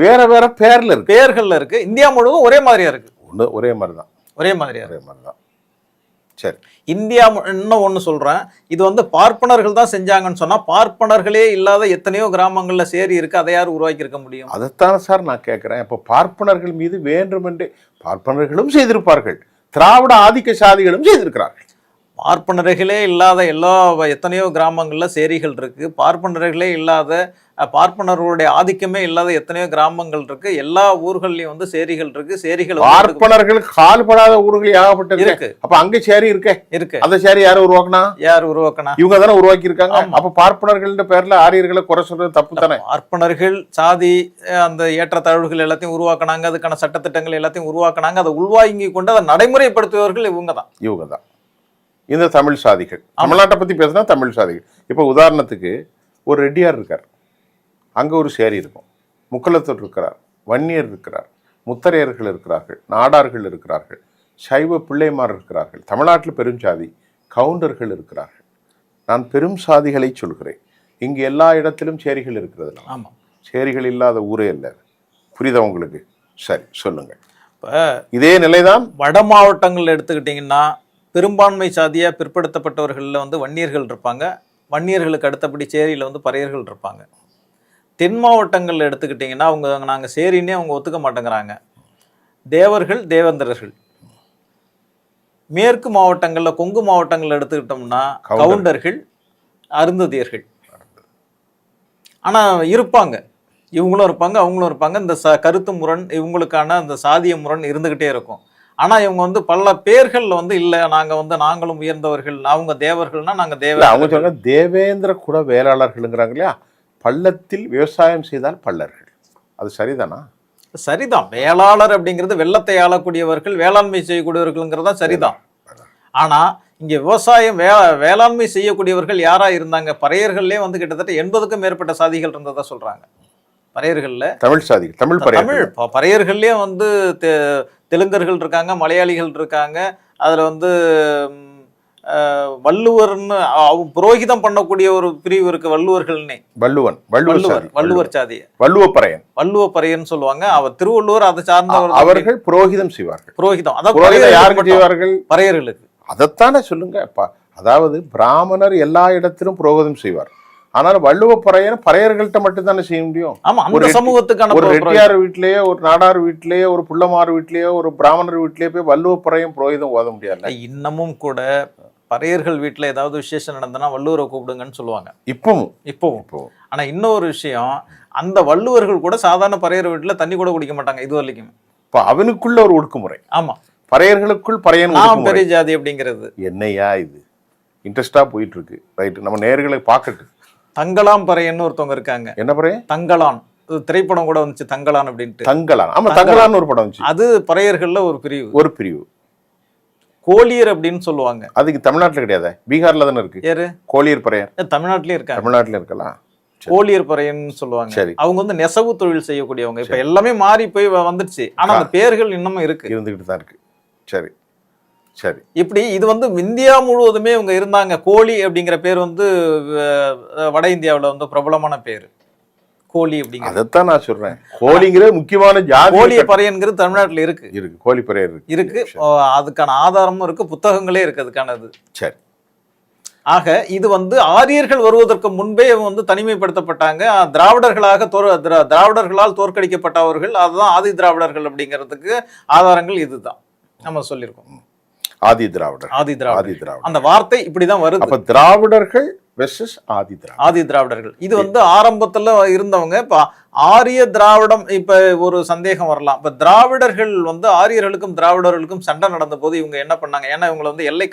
[SPEAKER 1] வேற வேற
[SPEAKER 2] பேர்கள்ல இருக்கு. இந்தியா முழுவதும் ஒரே மாதிரியா இருக்கு.
[SPEAKER 1] ஒரே மாதிரிதான். சரி.
[SPEAKER 2] இந்தியா இன்னும் ஒண்ணு சொல்றேன், இது வந்து பார்ப்பனர்கள் தான் செஞ்சாங்கன்னு சொன்னா, பார்ப்பனர்களே இல்லாத எத்தனையோ கிராமங்கள்ல சேரி இருக்கு. அதை யார் உருவாக்கி இருக்க முடியும்?
[SPEAKER 1] அதைத்தான சார் நான் கேட்கிறேன். இப்ப பார்ப்பனர்கள் மீது வேண்டுமென்றே பார்ப்பனர்களும் செய்திருப்பார்கள், திராவிட ஆதிக்க சாதிகளும் செய்திருக்கிறார்கள்.
[SPEAKER 2] பார்ப்பனர்களே இல்லாத எத்தனையோ கிராமங்கள்ல சேரிகள் இருக்கு. பார்ப்பனர்களே இல்லாத, பார்ப்பனர்களுடைய ஆதிக்கமே இல்லாத எத்தனையோ கிராமங்கள் இருக்கு. எல்லா ஊர்கள்லயும் வந்து சேரிகள் இருக்கு. சேரிகள்
[SPEAKER 1] பார்ப்பனர்கள் கால்படாத ஊர்கள் ஏகப்பட்டது இருக்கு. அப்ப அங்க சேரி இருக்கு. அந்த சேரி யாரு உருவாக்குனா? இவங்க தானே உருவாக்கி இருக்காங்க. அப்ப பார்ப்பனர்கள் பேர்ல ஆரியர்களை குறை சொல்றது தப்பு தானே?
[SPEAKER 2] பார்ப்பனர்கள் சாதி அந்த ஏற்றத்தாழ்வுகள் எல்லாத்தையும் உருவாக்குனாங்க, அதுக்கான சட்டத்திட்டங்கள் எல்லாத்தையும் உருவாக்குனாங்க. அதை உள்வாங்கி கொண்டு அதை நடைமுறைப்படுத்துபவர்கள் இவங்க தான்.
[SPEAKER 1] இந்த தமிழ் சாதிகள், தமிழ்நாட்டை பத்தி பேசினா தமிழ் சாதிகள். இப்ப உதாரணத்துக்கு ஒரு ரெட்டியார் இருக்கார், அங்க ஒரு சேரி இருக்கும். முக்குலத்தூர் இருக்கிறார், வன்னியர் இருக்கிறார், முத்தரையர்கள் இருக்கிறார்கள், நாடார்கள் இருக்கிறார்கள், சைவ பிள்ளைமார் இருக்கிறார்கள். தமிழ்நாட்டில் பெரும் சாதி கவுண்டர்கள் இருக்கிறார்கள். நான் பெரும் சாதிகளை சொல்கிறேன். இங்கு எல்லா இடத்திலும் சேரிகள் இருக்கிறது. சேரிகள் இல்லாத ஊரே இல்லை. புரியுதா உங்களுக்கு? சரி, சொல்லுங்க. இதே நிலைதான்
[SPEAKER 2] வட மாவட்டங்கள் எடுத்துக்கிட்டீங்கன்னா பெரும்பான்மை சாதியா பிற்படுத்தப்பட்டவர்களில் வந்து வன்னியர்கள் இருப்பாங்க. வன்னியர்களுக்கு அடுத்தபடி சேரியில் வந்து பறையர்கள் இருப்பாங்க. தென் மாவட்டங்கள் எடுத்துக்கிட்டிங்கன்னா நாங்கள் சேரின்னே அவங்க ஒத்துக்க மாட்டேங்கிறாங்க. தேவர்கள், தேவேந்திரர்கள். மேற்கு மாவட்டங்களில், கொங்கு மாவட்டங்கள் எடுத்துக்கிட்டோம்னா கவுண்டர்கள், அருந்ததியர்கள். ஆனால் இருப்பாங்க, இவங்களும் இருப்பாங்க, அவங்களும் இருப்பாங்க. இந்த கருத்து முரண், இவங்களுக்கான அந்த சாதிய முரண் இருந்துகிட்டே இருக்கும். ஆனா இவங்க வந்து பல பேர்கள்ல வந்து இல்ல, நாங்களும் உயர்ந்தவர்கள், அவங்க தேவர்கள்னா நாங்க
[SPEAKER 1] அவங்க சொல்ல தேவேந்திர குல வேளாளர்கள்ங்கிறாங்க இல்லையா? பள்ளத்தில் விவசாயம் செய்தால் பல்லர்கள். அது சரிதானா?
[SPEAKER 2] சரிதான். வேளாளர் அப்படிங்கிறது வெள்ளத்தை ஆளக்கூடியவர்கள், வேளாண்மை செய்யக்கூடியவர்கள்ங்கிறதா சரிதான். ஆனா இங்க விவசாயம் வேளாண்மை செய்யக்கூடியவர்கள் யாரா இருந்தாங்க? பறையர்கள்லயே வந்து கிட்டத்தட்ட 80க்கும் மேற்பட்ட சாதிகள் இருந்ததா சொல்றாங்க. பறையர்கள்ல
[SPEAKER 1] தமிழ் சாதிகள், தமிழ்
[SPEAKER 2] பறையர்கள்லயே வந்து தெலுங்கர்கள் இருக்காங்க, மலையாளிகள் இருக்காங்க. அதுல வந்து வள்ளுவர்னு புரோகிதம் பண்ணக்கூடிய ஒரு பிரிவு இருக்கு, வள்ளுவர்கள்னே. வள்ளுவர் சாதி, வள்ளுவப்பறையன் சொல்லுவாங்க. அவர் திருவள்ளுவர் அதை சார்ந்தவர்.
[SPEAKER 1] அவர்கள் புரோகிதம் செய்வார்கள்.
[SPEAKER 2] புரோகிதம்
[SPEAKER 1] யாருக்கு செய்வார்கள்?
[SPEAKER 2] பறையர்களுக்கு.
[SPEAKER 1] அதைத்தானே சொல்லுங்க. அதாவது பிராமணர் எல்லா இடத்திலும் புரோகிதம் செய்வார். ஆனால் வள்ளுவப்பறையன் பறையர்கள்ட்ட மட்டும் தானே செய்ய முடியும்.
[SPEAKER 2] ஒரு சமூகத்துக்கான
[SPEAKER 1] ஒரு ரெட்டியார் வீட்டிலேயே, ஒரு நாடார் வீட்டிலேயே, ஒரு புள்ளமார் வீட்டிலேயே, ஒரு பிராமணர் வீட்டிலேயே போய் வள்ளுவப்பறையன் புரோகிதம் ஓத முடியாது.
[SPEAKER 2] இன்னமும் கூட பறையர்கள் வீட்டுல ஏதாவது விசேஷம் நடந்தனா வள்ளுவரை கூப்பிடுங்கன்னு சொல்லுவாங்க. இப்பவும். ஆனா இன்னொரு விஷயம், அந்த வள்ளுவர்கள் கூட சாதாரண பறையர் வீட்டுல தண்ணி கூட குடிக்க மாட்டாங்க இது வரைக்கும்.
[SPEAKER 1] அவனுக்குள்ள ஒரு ஒடுக்குமுறை.
[SPEAKER 2] ஆமா,
[SPEAKER 1] பறையர்களுக்குள் பறையன்
[SPEAKER 2] பெரிய ஜாதி அப்படிங்கிறது
[SPEAKER 1] என்னையா இது இன்ட்ரெஸ்டா போயிட்டு இருக்கு. ரைட், நம்ம நேர்களை பார்க்கட்டு.
[SPEAKER 2] தங்களான் பறையன்னு ஒருத்தவங்க இருக்காங்க.
[SPEAKER 1] என்ன பறையன்?
[SPEAKER 2] தங்களான். திரைப்படம் கூட வந்துச்சு, தங்களான் அப்படின்ட்டு.
[SPEAKER 1] தங்களான் ஒரு படம் வந்துச்சு.
[SPEAKER 2] அது பறையர்கள்ல ஒரு பிரிவு. கோலியர் அப்படின்னு சொல்லுவாங்க.
[SPEAKER 1] அதுக்கு தமிழ்நாட்டுல கிடையாது, பீகார்ல தானே இருக்கு.
[SPEAKER 2] யாரு?
[SPEAKER 1] கோலியர் பறையர்.
[SPEAKER 2] தமிழ்நாட்டிலே இருக்காங்க.
[SPEAKER 1] தமிழ்நாட்டில இருக்கலாம்.
[SPEAKER 2] கோலியர் பறையன்னு சொல்லுவாங்க. அவங்க வந்து நெசவு தொழில் செய்யக்கூடியவங்க. இப்ப எல்லாமே மாறி போய் வந்துருச்சு. ஆனா அந்த பேர்கள் இன்னமும்
[SPEAKER 1] இருந்துகிட்டு தான் இருக்கு. சரி.
[SPEAKER 2] இப்படி இது வந்து இந்தியா முழுவதுமே இவங்க இருந்தாங்க. கோலி அப்படிங்கிற பேர் வந்து வட இந்தியாவில் வந்து பிரபலமான பேரு. கோலி அப்படிங்கிற,
[SPEAKER 1] அதைத்தான் நான் சொல்றேன். கோலிங்கிற முக்கியமான ஜாதி.
[SPEAKER 2] கோலிய பறையன்கிறது தமிழ்நாட்டில் இருக்கு.
[SPEAKER 1] கோலி பறையர்
[SPEAKER 2] இருக்கு. அதுக்கான ஆதாரமும் இருக்கு, புத்தகங்களே இருக்கு அதுக்கானது.
[SPEAKER 1] சரி.
[SPEAKER 2] ஆக இது வந்து ஆரியர்கள் வருவதற்கு முன்பே வந்து தனிமைப்படுத்தப்பட்டாங்க. திராவிடர்களால் தோற்கடிக்கப்பட்டவர்கள், அதுதான் ஆதி திராவிடர்கள் அப்படிங்கிறதுக்கு ஆதாரங்கள் இதுதான் நம்ம சொல்லியிருக்கோம்.
[SPEAKER 1] ஆதி திராவிடர்.
[SPEAKER 2] ஆதி திராவிடர்.
[SPEAKER 1] ஆதி திராவிடர்.
[SPEAKER 2] அந்த வார்த்தை இப்படிதான் வருது.
[SPEAKER 1] அப்ப திராவிடர்கள் வெர்சஸ் ஆதி திராவிடர்.
[SPEAKER 2] ஆதி திராவிடர்கள் இது வந்து ஆரம்பத்துல இருந்தவங்க. இப்ப ஆரிய திராவிடம், இப்ப ஒரு சந்தேகம் வரலாம். இப்ப திராவிடர்கள் வந்து ஆரியர்களுக்கும் திராவிடர்களுக்கும் சண்டை நடந்த போது இவங்க என்ன பண்ணாங்க? ஏன்னா இவங்களை வந்து எல்லை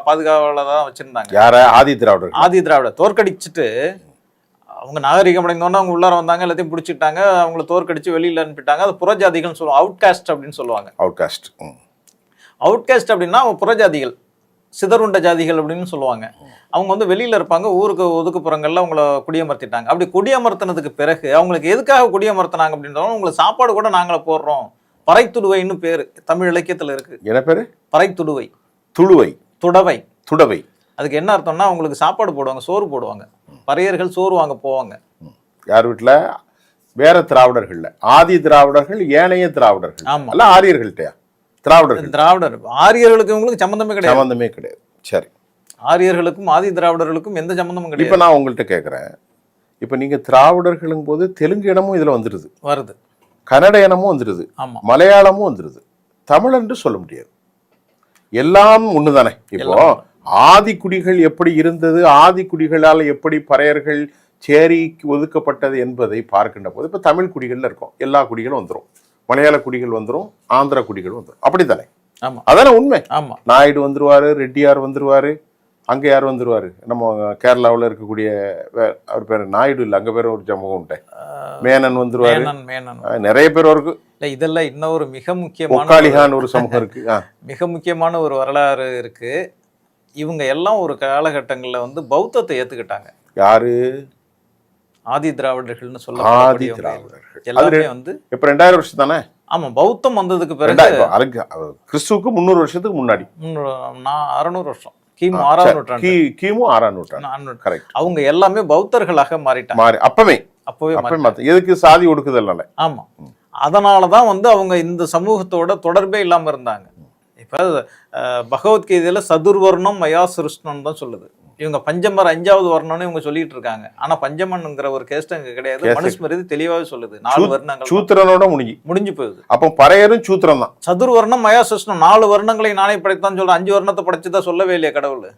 [SPEAKER 2] பாதுகாவலர் தான் வச்சிருந்தாங்க.
[SPEAKER 1] யார? ஆதி திராவிடர்.
[SPEAKER 2] ஆதி திராவிடர் தோற்கடிச்சிட்டு அவங்க நாகரிகம் அடைந்தோன்னா அவங்க உள்ளார வந்தாங்க, எல்லாத்தையும் பிடிச்சிட்டாங்க, அவங்கள தோற்கடிச்சு வெளியில அனுப்பிட்டாங்க. அது புறஜாதிகள் சொல்லுவாங்க, அவுட்காஸ்ட் அப்படின்னு சொல்லுவாங்க.
[SPEAKER 1] அவுட்காஸ்ட்.
[SPEAKER 2] அவுட்காஸ்ட் அப்படின்னா புறஜாதிகள், சிதறுண்ட ஜாதிகள் அப்படின்னு சொல்லுவாங்க. அவங்க வந்து வெளியில இருப்பாங்க, ஊருக்கு ஒதுக்குப்புறங்கள்ல அவங்கள குடியமர்த்திட்டாங்க. அப்படி குடியமர்த்தினதுக்கு பிறகு அவங்களுக்கு எதுக்காக குடியமர்த்தினாங்க அப்படின்றவங்க, உங்களுக்கு சாப்பாடு கூட நாங்கள போடுறோம், பறைத்துடுவைன்னு பேரு தமிழ் இலக்கியத்துல இருக்கு.
[SPEAKER 1] என்ன பேரு?
[SPEAKER 2] பறைத்துடுவை.
[SPEAKER 1] துளுவை.
[SPEAKER 2] துடவை.
[SPEAKER 1] துடவை.
[SPEAKER 2] அதுக்கு என்ன அர்த்தம்னா அவங்களுக்கு சாப்பாடு போடுவாங்க, சோறு போடுவாங்க. பறையர்கள் சோறு வாங்க போவாங்க.
[SPEAKER 1] யார் வீட்டுல? வேற திராவிடர்கள்ல. ஆதி திராவிடர்கள், ஏனைய திராவிடர்கள்.
[SPEAKER 2] ஆமா.
[SPEAKER 1] அல்ல ஆரியர்கள்ட்டயா? திராவிடர்கள்.
[SPEAKER 2] திராவிடர் ஆரியர்களுக்கு இவங்களுக்கு சம்பந்தமே கிடையாது.
[SPEAKER 1] சம்பந்தமே கிடையாது. சரி.
[SPEAKER 2] ஆரியர்களுக்கும் ஆதி திராவிடர்களுக்கும் எந்த சம்பந்தமும் கிடையாது.
[SPEAKER 1] இப்ப நான் உங்கள்கிட்ட கேட்கிறேன், இப்ப நீங்க திராவிடர்களும் போது தெலுங்கு இனமும் இதுல வந்துருது,
[SPEAKER 2] வருது.
[SPEAKER 1] கன்னட இனமும் வந்துருது,
[SPEAKER 2] ஆமா,
[SPEAKER 1] மலையாளமும் வந்துருது. தமிழ் என்று சொல்ல முடியாது. எல்லாம் ஒண்ணுதானே. இப்போ ஆதி குடிகள் எப்படி இருந்தது, ஆதி குடிகளால் எப்படி பறையர்கள் சேரிக்கு ஒதுக்கப்பட்டது என்பதை பார்க்கின்ற போது இப்ப தமிழ் குடிகள்ல இருக்கும், எல்லா குடிகளும் வந்துடும், மலையாள குடிகள் வந்துடும், ஆந்திர குடிகள் வந்துடும். அப்படித்தானே?
[SPEAKER 2] ஆமா,
[SPEAKER 1] அதானே உண்மை.
[SPEAKER 2] ஆமா.
[SPEAKER 1] நாயுடு வந்துருவாரு, ரெட்டியார் வந்துருவாரு, அங்க யார் வந்துருவாரு? நம்ம கேரளாவில் இருக்கக்கூடிய அவர் பேர் நாயுடு இல்ல, அங்க பேர் ஒரு சமூகம் உண்டு, மேனன் வந்துருவாரு. நிறைய பேர் இருக்கு.
[SPEAKER 2] இதெல்லாம் இன்னொரு மிக முக்கியமான
[SPEAKER 1] ஒக்காலிகான் ஒரு சமூகம் இருக்கு.
[SPEAKER 2] மிக முக்கியமான ஒரு வரலாறு இருக்கு. இவங்க எல்லாம் ஒரு காலகட்டங்கள்ல வந்து பௌத்தத்தை ஏத்துக்கிட்டாங்க.
[SPEAKER 1] யாரு?
[SPEAKER 2] ஆதி திராவிடர்கள்னு சொல்ல.
[SPEAKER 1] ஆதி திராவிடர்கள்
[SPEAKER 2] எல்லாமே வந்து
[SPEAKER 1] இப்ப 2000 வருஷம் தானே.
[SPEAKER 2] ஆமா, பௌத்தம் வந்ததுக்கு பிறகு
[SPEAKER 1] கிறிஸ்துவுக்கு 300 வருஷத்துக்கு முன்னாடி,
[SPEAKER 2] 600 வருஷம், கிமு 6ஆம் நூற்றாண்டு.
[SPEAKER 1] கிமு 6ஆம் நூற்றாண்டு. கரெக்ட்.
[SPEAKER 2] அவங்க எல்லாமே பௌத்தர்களாக மாறிட்டாங்க.
[SPEAKER 1] அப்பவே எதுக்கு? சாதி ஒடுக்குதல்னால.
[SPEAKER 2] ஆமா. அதனாலதான் வந்து அவங்க இந்த சமூகத்தோட தொடர்பே இல்லாம இருந்தாங்க. இப்ப பகவத்கீதையில சதுர்வர்ணம் மயா சிருஷ்ணம் தான் சொல்லுது. இவங்க பஞ்சமர் 5வது வர்ணம்னு இவங்க சொல்லிட்டு இருக்காங்க. ஆனா பஞ்சமன்ங்கிற ஒரு கேஸ்ட் அங்க கிடையாது. மனுஸ்மிருதி தெளிவாவே சொல்லுது 4 வர்ணங்கள்.
[SPEAKER 1] சூத்திரனோட முடிஞ்சு போகுது. அப்போ பறையரும் சூத்திரம் தான்.
[SPEAKER 2] சதுர்வர்ணம் மயா சிருஷ்ணம், 4 வர்ணங்களை நானே படைத்தான் சொல்ற. 5 வர்ணத்தை படைச்சுதான் சொல்லவே இல்லையா கடவுள்?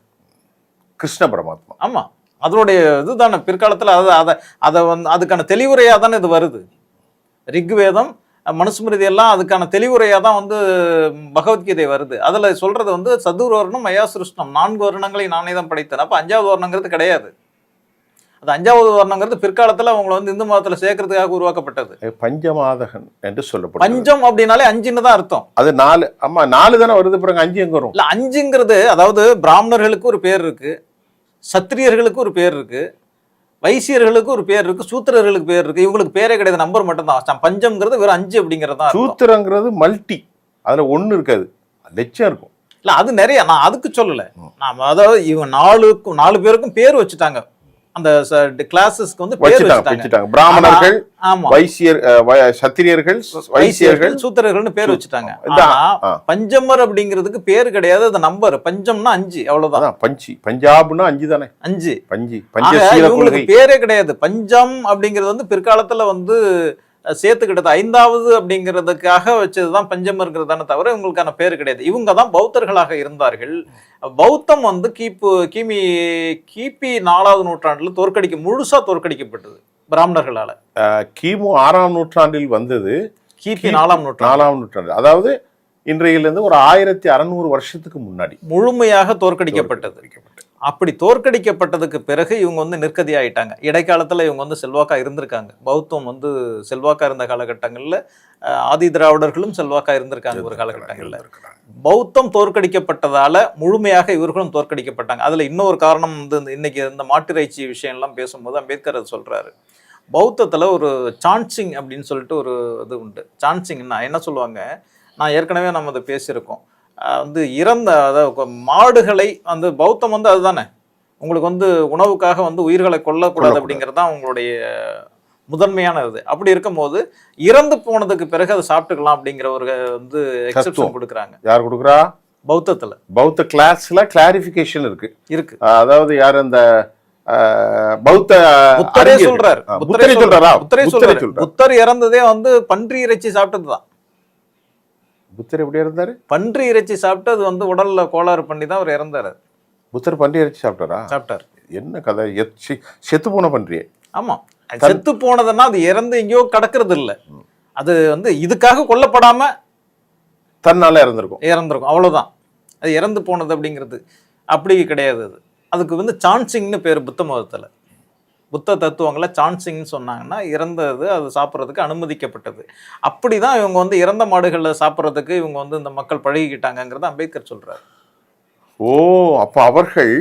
[SPEAKER 1] கிருஷ்ண பரமாத்மா.
[SPEAKER 2] ஆமா, அதனுடைய இதுதானே பிற்காலத்துல அதை வந்து அதுக்கான தெளிவுரையா தானே இது வருது. ரிக்வேதம், மனுஸ்மிருதி எல்லாம் அதுக்கான தெளிவுரையா தான் வந்து பகவத்கீதை வருது. அதுல சொல்றது வந்து சதுர்வர்ணம் மயா சிருஷ்ணம், 4 வருணங்களை நானே தான் படைத்தேன். அப்ப 5வது வர்ணங்கிறது கிடையாது. அது 5வது வர்ணங்கிறது பிற்காலத்துல அவங்களை வந்து இந்து மதத்துல சேர்க்கறதுக்காக உருவாக்கப்பட்டது.
[SPEAKER 1] பஞ்சமாதகன் என்று சொல்லப்படும்.
[SPEAKER 2] பஞ்சம் அப்படின்னாலே 5ன்னு தான் அர்த்தம்.
[SPEAKER 1] அது 4. ஆமா, 4 தானே வருது. பிறகு 5 எங்க வரும்?
[SPEAKER 2] இல்ல, 5ங்கிறது அதாவது பிராமணர்களுக்கு ஒரு பேர் இருக்கு, சத்திரியர்களுக்கு ஒரு பேர் இருக்கு, வைசியர்களுக்கு ஒரு பேர் இருக்கு, சூத்திரர்களுக்கு பேர் இருக்கு. இவங்களுக்கு பேரே கிடையாது, நம்பர் மட்டும் தான். பஞ்சம்ங்கிறது வெறும் 5 அப்படிங்கறதா.
[SPEAKER 1] சூத்திரங்கிறது மல்டி, அதுல 1 இருக்காது, லட்சம் இருக்கும்.
[SPEAKER 2] இல்ல, அது நிறைய. நான் அதுக்கு சொல்லல. நான் அதாவது இவங்க 4 பேருக்கும் பேர் வச்சுட்டாங்க. அந்த கிளாஸஸ்க்கு வந்து பேர் வச்சுட்டாங்க.
[SPEAKER 1] பிராமணர்கள், வைசியர், சத்திரியர்கள், வைசியர்கள்,
[SPEAKER 2] சூத்திரர்கள்னு பேர் வச்சுட்டாங்க. பஞ்சமர் அப்படிங்கிறதுக்கு பேர் கிடையாது, அது நம்பர். பஞ்சம்னா 5, அவ்வளவுதான்.
[SPEAKER 1] பஞ்சாப்னா 5 தானே. 5
[SPEAKER 2] இவங்களுக்கு பேரே கிடையாது. பஞ்சம் அப்படிங்கிறது வந்து பிற்காலத்துல வந்து சேர்த்துக்கிட்டது 5வது அப்படிங்கிறதுக்காக வச்சதுதான் பஞ்சமர்ங்கிறதான தவிர இவங்களுக்கான பேர் கிடையாது. இவங்க தான் பௌத்தர்களாக இருந்தார்கள். பௌத்தம் வந்து கிபி 4வது நூற்றாண்டுல முழுசா தோற்கடிக்கப்பட்டது பிராமணர்களால.
[SPEAKER 1] கிமு 6ஆம் நூற்றாண்டில் வந்தது.
[SPEAKER 2] கிபி 4ஆம்
[SPEAKER 1] நூற்றாண்டு, அதாவது இன்றையிலிருந்து ஒரு 1600 வருஷத்துக்கு முன்னாடி
[SPEAKER 2] முழுமையாக தோற்கடிக்கப்பட்டது. அப்படி தோற்கடிக்கப்பட்டதுக்கு பிறகு இவங்க வந்து நிற்கதி ஆயிட்டாங்க. இடைக்காலத்துல இவங்க வந்து செல்வாக்கா இருந்திருக்காங்க. பௌத்தம் வந்து செல்வாக்கா இருந்த காலகட்டங்கள்ல ஆதி திராவிடர்களும் செல்வாக்கா இருந்திருக்காங்க ஒரு காலகட்டங்கள்ல. பௌத்தம் தோற்கடிக்கப்பட்டதால முழுமையாக இவர்களும் தோற்கடிக்கப்பட்டாங்க. அதுல இன்னொரு காரணம் வந்து இன்னைக்கு இந்த மாட்டிறைச்சி விஷயம் எல்லாம் பேசும்போது அம்பேத்கர் அது சொல்றாரு. பௌத்தத்துல ஒரு சான்சிங் அப்படின்னு சொல்லிட்டு ஒரு இது உண்டு. சான்சிங்னா என்ன சொல்லுவாங்க, நான் ஏற்கனவே நம்ம அதை பேசியிருக்கோம். வந்து இறந்த, அதாவது மாடுகளை, அந்த பௌத்தம் வந்து அதுதானே, உங்களுக்கு வந்து உணவுக்காக வந்து உயிர்களை கொல்லக்கூடாது அப்படிங்கிறது தான் உங்களுடைய முதன்மையான இது. அப்படி இருக்கும் போது இறந்து போனதுக்கு பிறகு அதை சாப்பிட்டுக்கலாம் அப்படிங்கிற ஒரு வந்து எக்ஸெப்ஷன் கொடுக்குறாங்க.
[SPEAKER 1] யார் கொடுக்குறா?
[SPEAKER 2] பௌத்தத்துல.
[SPEAKER 1] பௌத்த கிளாஸ்ல கிளாரிஃபிகேஷன் இருக்கு. அதாவது யார்? அந்த
[SPEAKER 2] புத்தரே சொல்றாரு. புத்தர் இறந்ததே வந்து பன்றி இறைச்சி சாப்பிட்டதுதான்.
[SPEAKER 1] புத்தர் எப்படி இறந்தாரு?
[SPEAKER 2] பன்றி இறைச்சி சாப்பிட்டு அது வந்து உடல்ல கோளாறு பண்ணி தான் அவர் இறந்தாரு.
[SPEAKER 1] புத்தர் பன்றி இறைச்சி சாப்பிட்டாரா?
[SPEAKER 2] சாப்பிட்டார்.
[SPEAKER 1] என்ன கதை? செத்து போன பன்றியே.
[SPEAKER 2] ஆமா, செத்து போனதுன்னா அது இறந்து எங்கேயோ கிடக்கிறது இல்லை, அது வந்து இதுக்காக கொல்லப்படாம
[SPEAKER 1] தன்னால இறந்திருக்கும்,
[SPEAKER 2] அவ்வளவுதான். அது இறந்து போனது அப்படிங்கிறது அப்படி கிடையாது. அது அதுக்கு வந்து சான்சிங்னு பேர் புத்த மதத்துல. புத்த தத்துவங்களை சான்சிங்னு சொன்னாங்கன்னா இறந்தது அது சாப்பிட்றதுக்கு அனுமதிக்கப்பட்டது. அப்படிதான் இவங்க வந்து இறந்த மாடுகளை சாப்பிட்றதுக்கு இவங்க வந்து இந்த மக்கள் பழகிக்கிட்டாங்கிறத அம்பேத்கர் சொல்றாரு.
[SPEAKER 1] ஓ, அப்ப அவர்கள்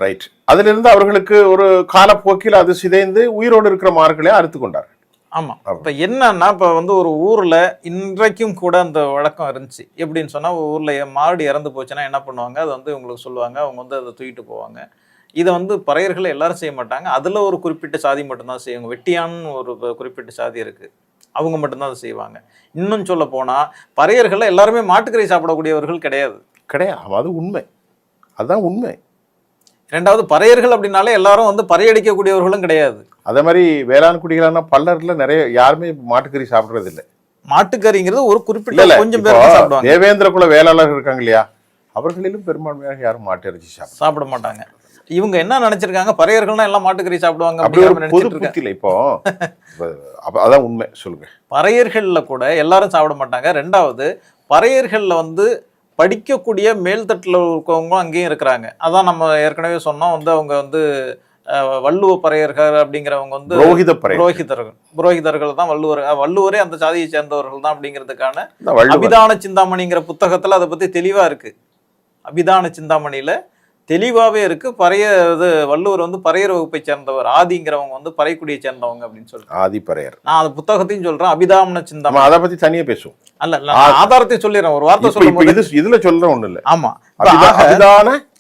[SPEAKER 1] ரைட், அதுல இருந்து அவர்களுக்கு ஒரு காலப்போக்கில் அது சிதைந்து உயிரோடு இருக்கிற மார்களை அறுத்து கொண்டார்.
[SPEAKER 2] ஆமா, இப்ப என்னன்னா இப்ப வந்து ஒரு ஊர்ல இன்றைக்கும் கூட அந்த வழக்கம் இருந்துச்சு. எப்படின்னு சொன்னா ஊர்ல மாடு இறந்து போச்சுன்னா என்ன பண்ணுவாங்க, அதை வந்து இவங்களுக்கு சொல்லுவாங்க, அவங்க வந்து அதை தூக்கிட்டு போவாங்க. இதை வந்து பறையர்களை எல்லாரும் செய்ய மாட்டாங்க, அதுல ஒரு குறிப்பிட்ட சாதி மட்டும்தான் செய்வாங்க. வெட்டியான்னு ஒரு குறிப்பிட்ட சாதி இருக்கு, அவங்க மட்டும்தான் அதை செய்வாங்க. இன்னும் சொல்ல போனா பறையர்கள் எல்லாருமே மாட்டுக்கறி சாப்பிடக்கூடியவர்கள் கிடையாது.
[SPEAKER 1] அது உண்மை, அதுதான் உண்மை.
[SPEAKER 2] ரெண்டாவது பறையர்கள் அப்படின்னாலே எல்லாரும் வந்து பறையடிக்கக்கூடியவர்களும் கிடையாது.
[SPEAKER 1] அதே மாதிரி வேளாண் குடிகளான பல்லர்ல நிறைய யாருமே மாட்டுக்கறி சாப்பிடுறது இல்லை.
[SPEAKER 2] மாட்டுக்கறிங்கிறது ஒரு குறிப்பிட்ட கொஞ்சம் பேர் சாப்பிடுவாங்க.
[SPEAKER 1] தேவேந்திர குல வேளாளர் இருக்காங்க இல்லையா, அவர்களிலும் பெரும்பான்மையாக யாரும் மாட்டு இறைச்சி
[SPEAKER 2] சாப்பிட மாட்டாங்க. இவங்க என்ன நினைச்சிருக்காங்க, பறையர்கள்னா எல்லாம் மாட்டுக்கறி சாப்பிடுவாங்க.
[SPEAKER 1] இப்போ அதான் உண்மை. சொல்லுங்க.
[SPEAKER 2] பறையர்கள்ல கூட எல்லாரும் சாப்பிட மாட்டாங்க. ரெண்டாவது பறையர்கள்ல வந்து படிக்கக்கூடிய மேல்தட்டில் இருக்கவங்களும் அங்கேயும் இருக்கிறாங்க. அதான் நம்ம ஏற்கனவே சொன்னோம், வந்து அவங்க வந்து வள்ளுவ பறையர்கள் அப்படிங்கிறவங்க வந்து புரோகிதர்கள் தான் வள்ளுவரே அந்த சாதியை சேர்ந்தவர்கள் தான் அப்படிங்கிறதுக்கான அபிதான சிந்தாமணிங்கிற புத்தகத்துல அதை பத்தி தெளிவா இருக்கு. அபிதான சிந்தாமணியில தெளிவாவே இருக்கு. வள்ளுவர் வந்து பறையர் வகுப்பை சேர்ந்தவர், ஆதிங்கிறவங்க வந்து பறைக்குடியை சேர்ந்தவங்க அப்படின்னு சொல்றேன்.
[SPEAKER 1] ஆதி பறையர்.
[SPEAKER 2] நான் அந்த புத்தகத்தையும் சொல்றேன், அபிதான சிந்தாமணி.
[SPEAKER 1] அதை பத்தி தனியா பேசுவோம்.
[SPEAKER 2] அல்ல, ஆதாரத்தை சொல்லிடுறேன், ஒரு வார்த்தை சொல்லும்போது இதுல
[SPEAKER 1] சொல்ற ஒண்ணு இல்ல.
[SPEAKER 2] ஆமா,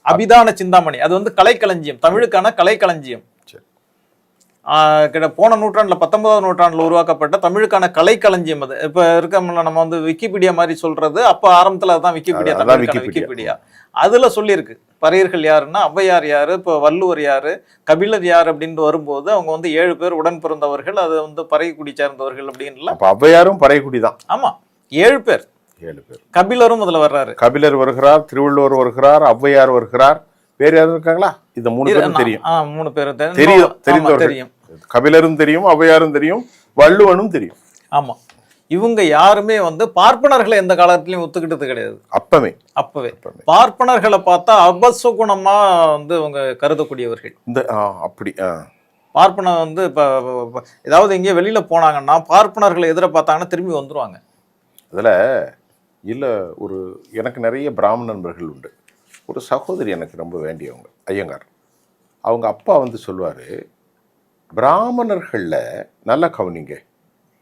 [SPEAKER 2] அபிதான சிந்தாமணி அது வந்து கலைக்களஞ்சியம், தமிழுக்கான கலைக்களஞ்சியம். போன நூற்றாண்டுல 19ஆம் நூற்றாண்டுல உருவாக்கப்பட்ட தமிழுக்கான கலைக்களஞ்சியம் அது. இப்ப இருக்க நம்ம வந்து விக்கிபீடியா மாதிரி சொல்றது, அப்ப ஆரம்பத்துல அதான் விக்கிபீடியா, தமிழுக்கான விக்கிபீடியா. அதுல சொல்லியிருக்கு பறையர்கள் யாருன்னா ஔவையார் யாரு, இப்போ வள்ளுவர் யாரு, கபிலர் யார் அப்படின்னு வரும்போது அவங்க வந்து 7 பேர் உடன் பிறந்தவர்கள், அது வந்து பறைக்குடி சேர்ந்தவர்கள் அப்படின்னு.
[SPEAKER 1] ஔவையாரும் பறைக்குடி தான்.
[SPEAKER 2] ஆமா, 7 பேர். கபிலரும் அதுல வர்றாரு.
[SPEAKER 1] கபிலர் வருகிறார், திருவள்ளுவர் வருகிறார், ஔவையார் வருகிறார். வேற யாரும் இருக்காங்களா? இந்த 3 பேரும் தெரியும்.
[SPEAKER 2] 3 பேரும்
[SPEAKER 1] தெரியும். கபிலரும் தெரியும், ஔவையாரும் தெரியும், வள்ளுவனும் தெரியும்.
[SPEAKER 2] ஆமா, இவங்க யாருமே வந்து பார்ப்பனர்களை எந்த காலத்திலயும் ஒத்துக்கிட்டது கிடையாது. அப்பவே பார்ப்பனர்களை பார்த்தா அபசகுணமா வந்து அவங்க கருதக்கூடியவர்கள்.
[SPEAKER 1] அப்படி
[SPEAKER 2] பார்ப்பனர் வந்து இப்ப ஏதாவது எங்கேயோ வெளியில போனாங்கன்னா பார்ப்பனர்களை எதிர பார்த்தாங்கன்னா திரும்பி வந்துருவாங்க.
[SPEAKER 1] அதுல இல்ல, எனக்கு நிறைய பிராமண நண்பர்கள் உண்டு. ஒரு சகோதரி எனக்கு ரொம்ப வேண்டியவங்க, ஐயங்கார். அவங்க அப்பா வந்து சொல்லுவாரு, பிராமணர்கள்ல நல்லா கவனிங்க,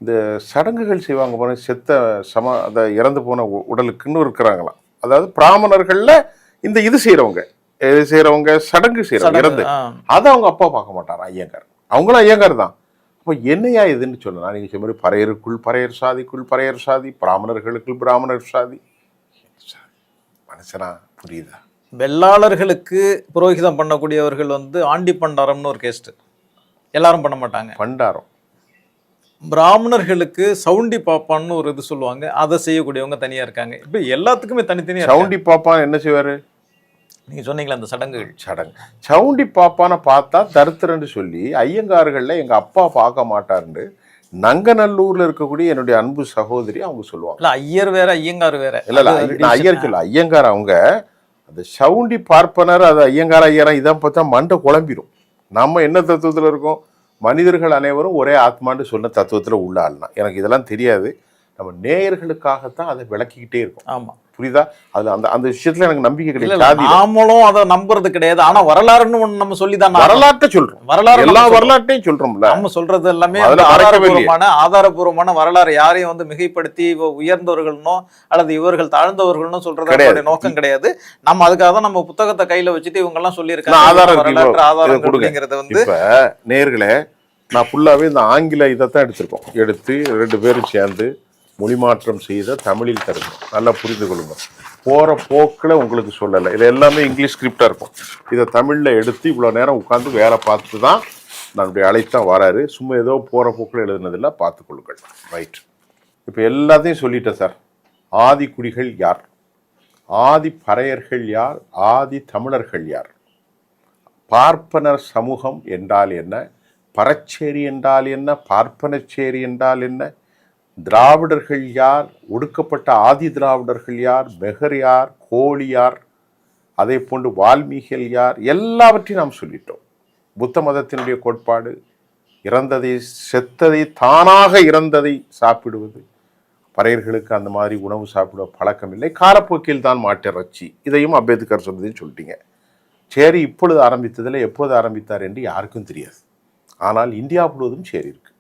[SPEAKER 1] இந்த சடங்குகள் செய்வாங்க போன செத்த அதை இறந்து போன உடலுக்குன்னு இருக்கிறாங்களாம். அதாவது பிராமணர்கள்ல இந்த இது செய்யறவங்க சடங்கு செய்யறவங்க இறந்து, அதை அவங்க அப்பா பார்க்க மாட்டாரா ஐயங்கார். அவங்களும் ஐயங்கார் தான். அப்போ என்னையா இதுன்னு சொன்னா, நீங்க சொன்ன மாதிரி பறையருக்குள் பறையர் சாதிக்குள் பறையர் சாதி, பிராமணர்களுக்குள் பிராமணர் சாதி. மனுஷனா புரியுதா?
[SPEAKER 2] வெள்ளாளர்களுக்கு புரோகிதம் பண்ணக்கூடியவர்கள் வந்து ஆண்டி பண்டாரம்னு ஒரு கேஸ்ட், எல்லாரும் பண்ண மாட்டாங்க
[SPEAKER 1] பண்டாரம்.
[SPEAKER 2] பிராமணர்களுக்கு சவுண்டி பாப்பான்னு ஒரு இது சொல்லுவாங்க, அதை செய்யக்கூடியவங்க தனியா இருக்காங்க. இப்ப எல்லாத்துக்குமே தனித்தனியா.
[SPEAKER 1] சவுண்டி பாப்பான் என்ன செய்வாரு?
[SPEAKER 2] நீங்க சொன்னீங்களா அந்த சடங்கு
[SPEAKER 1] சவுண்டி பாப்பான பார்த்தா தருத்திரன்னு சொல்லி ஐயங்கார்கள்ல எங்க அப்பா பார்க்க மாட்டாருன்னு நங்கநல்லூர்ல இருக்கக்கூடிய என்னுடைய அன்பு சகோதரி அவங்க சொல்லுவாங்க.
[SPEAKER 2] ஐயர் வேற ஐயங்கார் வேற.
[SPEAKER 1] இல்ல ஐயர் சொல்ல, ஐயங்கார் அவங்க அந்த சவுண்டி பார்ப்பனர், அது ஐயங்கார் ஐயரா இதான் பார்த்தா மண்டை குழம்பிடும். நம்ம என்ன தத்துவத்துல இருக்கோம், மனிதர்கள் அனைவரும் ஒரே ஆத்மான்னு சொன்ன தத்துவத்துல உள்ள ஆள்னா. எனக்கு இதெல்லாம் தெரியாது, நம்ம நேயர்களுக்காகத்தான் அதை விளக்கிக்கிட்டே இருக்கும்.
[SPEAKER 2] ஆமா,
[SPEAKER 1] புரியுதா? அது அந்த விஷயத்துல எனக்கு நம்பிக்கை கிடையாது.
[SPEAKER 2] நாமளும் அதை நம்புறது கிடையாது. ஆனா வரலாறுன்னு ஒண்ணு நம்ம சொல்லிதான் வரலாற்றை
[SPEAKER 1] சொல்றோம். வரலாறு எல்லா வரலாற்றையும் சொல்றோம்ல.
[SPEAKER 2] நம்ம சொல்றது எல்லாமே ஆதாரபூர்வமான வரலாறு. யாரையும் வந்து மிகைப்படுத்தி உயர்ந்தவர்கள்னோ அல்லது இவர்கள் தாழ்ந்தவர்கள்னோ சொல்றது நோக்கம் கிடையாது. நம்ம அதுக்காக தான் நம்ம புத்தகத்தை கையில வச்சுட்டு இவங்க எல்லாம் சொல்லியிருக்காங்க ஆதாரங்கிறது வந்து.
[SPEAKER 1] இப்ப நேயர்களே, நான் ஃபுல்லாவே இந்த ஆங்கில இதைத்தான் எடுத்திருக்கோம். எடுத்து 2 பேரும் சேர்ந்து மொழி மாற்றம் செய்த தமிழில் தருகிறோம். நல்லா புரிந்து கொள்ளுங்க. போகிற போக்கில் உங்களுக்கு சொல்லலை, இது எல்லாமே இங்கிலீஷ் ஸ்கிரிப்டாக இருக்கும். இதை தமிழில் எடுத்து இவ்வளோ நேரம் உட்காந்து வேலை பார்த்து தான் நம்முடைய அழைத்தான் வராரு. சும்மா ஏதோ போகிற போக்கில் எழுதுனதில்லை, பார்த்துக்கொள்ளுங்கள். ரைட், இப்போ எல்லாத்தையும் சொல்லிட்டேன் சார். ஆதி குடிகள் யார், ஆதி பறையர்கள் யார், ஆதி தமிழர்கள் யார், பார்ப்பனர் சமூகம் என்றால் என்ன, பறச்சேரி என்றால் என்ன, பார்ப்பனச்சேரி என்றால் என்ன, திராவிடர்கள் யார், ஒடுக்கப்பட்ட ஆதி திராவிடர்கள் யார், பெகர் யார், கோழி யார், அதே போன்று வால்மீகிகள் யார், எல்லாவற்றையும் நாம் சொல்லிட்டோம். புத்த மதத்தினுடைய கோட்பாடு இறந்ததை, செத்ததை, தானாக இறந்ததை சாப்பிடுவது. பறையர்களுக்கு அந்த மாதிரி உணவு சாப்பிட பழக்கம் இல்லை, காலப்போக்கில் தான் மாட்டிறைச்சி. இதையும் அம்பேத்கர் சொன்னதையும் சொல்லிட்டீங்க. சேரி இப்பொழுது ஆரம்பித்ததில் எப்போது ஆரம்பித்தார் என்று யாருக்கும் தெரியாது. ஆனால் இந்தியா முழுவதும் சேரி இருக்கு.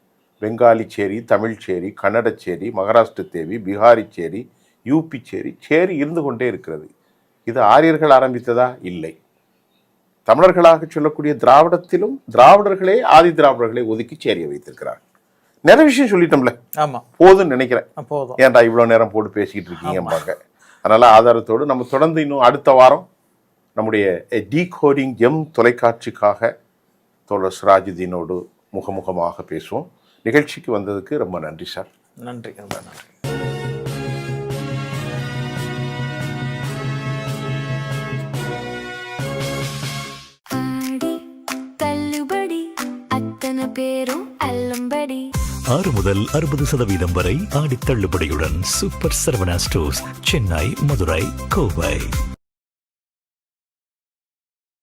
[SPEAKER 1] பெங்காலி சேரி, தமிழ் சேரி, கன்னட சேரி, மகாராஷ்டிர தேவி, பீகாரி சேரி, யூபி சேரி, சேரி இருந்து கொண்டே இருக்கிறது. இது ஆரியர்கள் ஆரம்பித்ததா? இல்லை. தமிழர்களாக சொல்லக்கூடிய திராவிடத்திலும் திராவிடர்களே ஆதி திராவிடர்களை ஒதுக்கி சேரியை வைத்திருக்கிறார். நிறைய விஷயம் சொல்லிட்டோம்ல,
[SPEAKER 2] ஆமா
[SPEAKER 1] போதும்னு நினைக்கிறேன்.
[SPEAKER 2] போதும்.
[SPEAKER 1] ஏன்டா இவ்வளோ நேரம் போட்டு பேசிக்கிட்டு இருக்கீங்கம்பாங்க. அதனால ஆதாரத்தோடு நம்ம தொடர்ந்து இன்னும் அடுத்த வாரம் நம்முடைய டீகோடிங் எம் தொலைக்காட்சிக்காக தோழர் சிராஜுதீனோடு முகமுகமாக பேசுவோம். நிகழ்ச்சிக்கு வந்ததுக்கு ரொம்ப நன்றி சார்.
[SPEAKER 2] நன்றி, ரொம்ப நன்றி.
[SPEAKER 3] ஆடி தள்ளுபடி அத்தனை பேரும் அல்லும்படி
[SPEAKER 4] 6 முதல் 60% வரை ஆடித் தள்ளுபடியுடன் சூப்பர் சரவணா ஸ்டோர்ஸ், சென்னை, மதுரை, கோவை.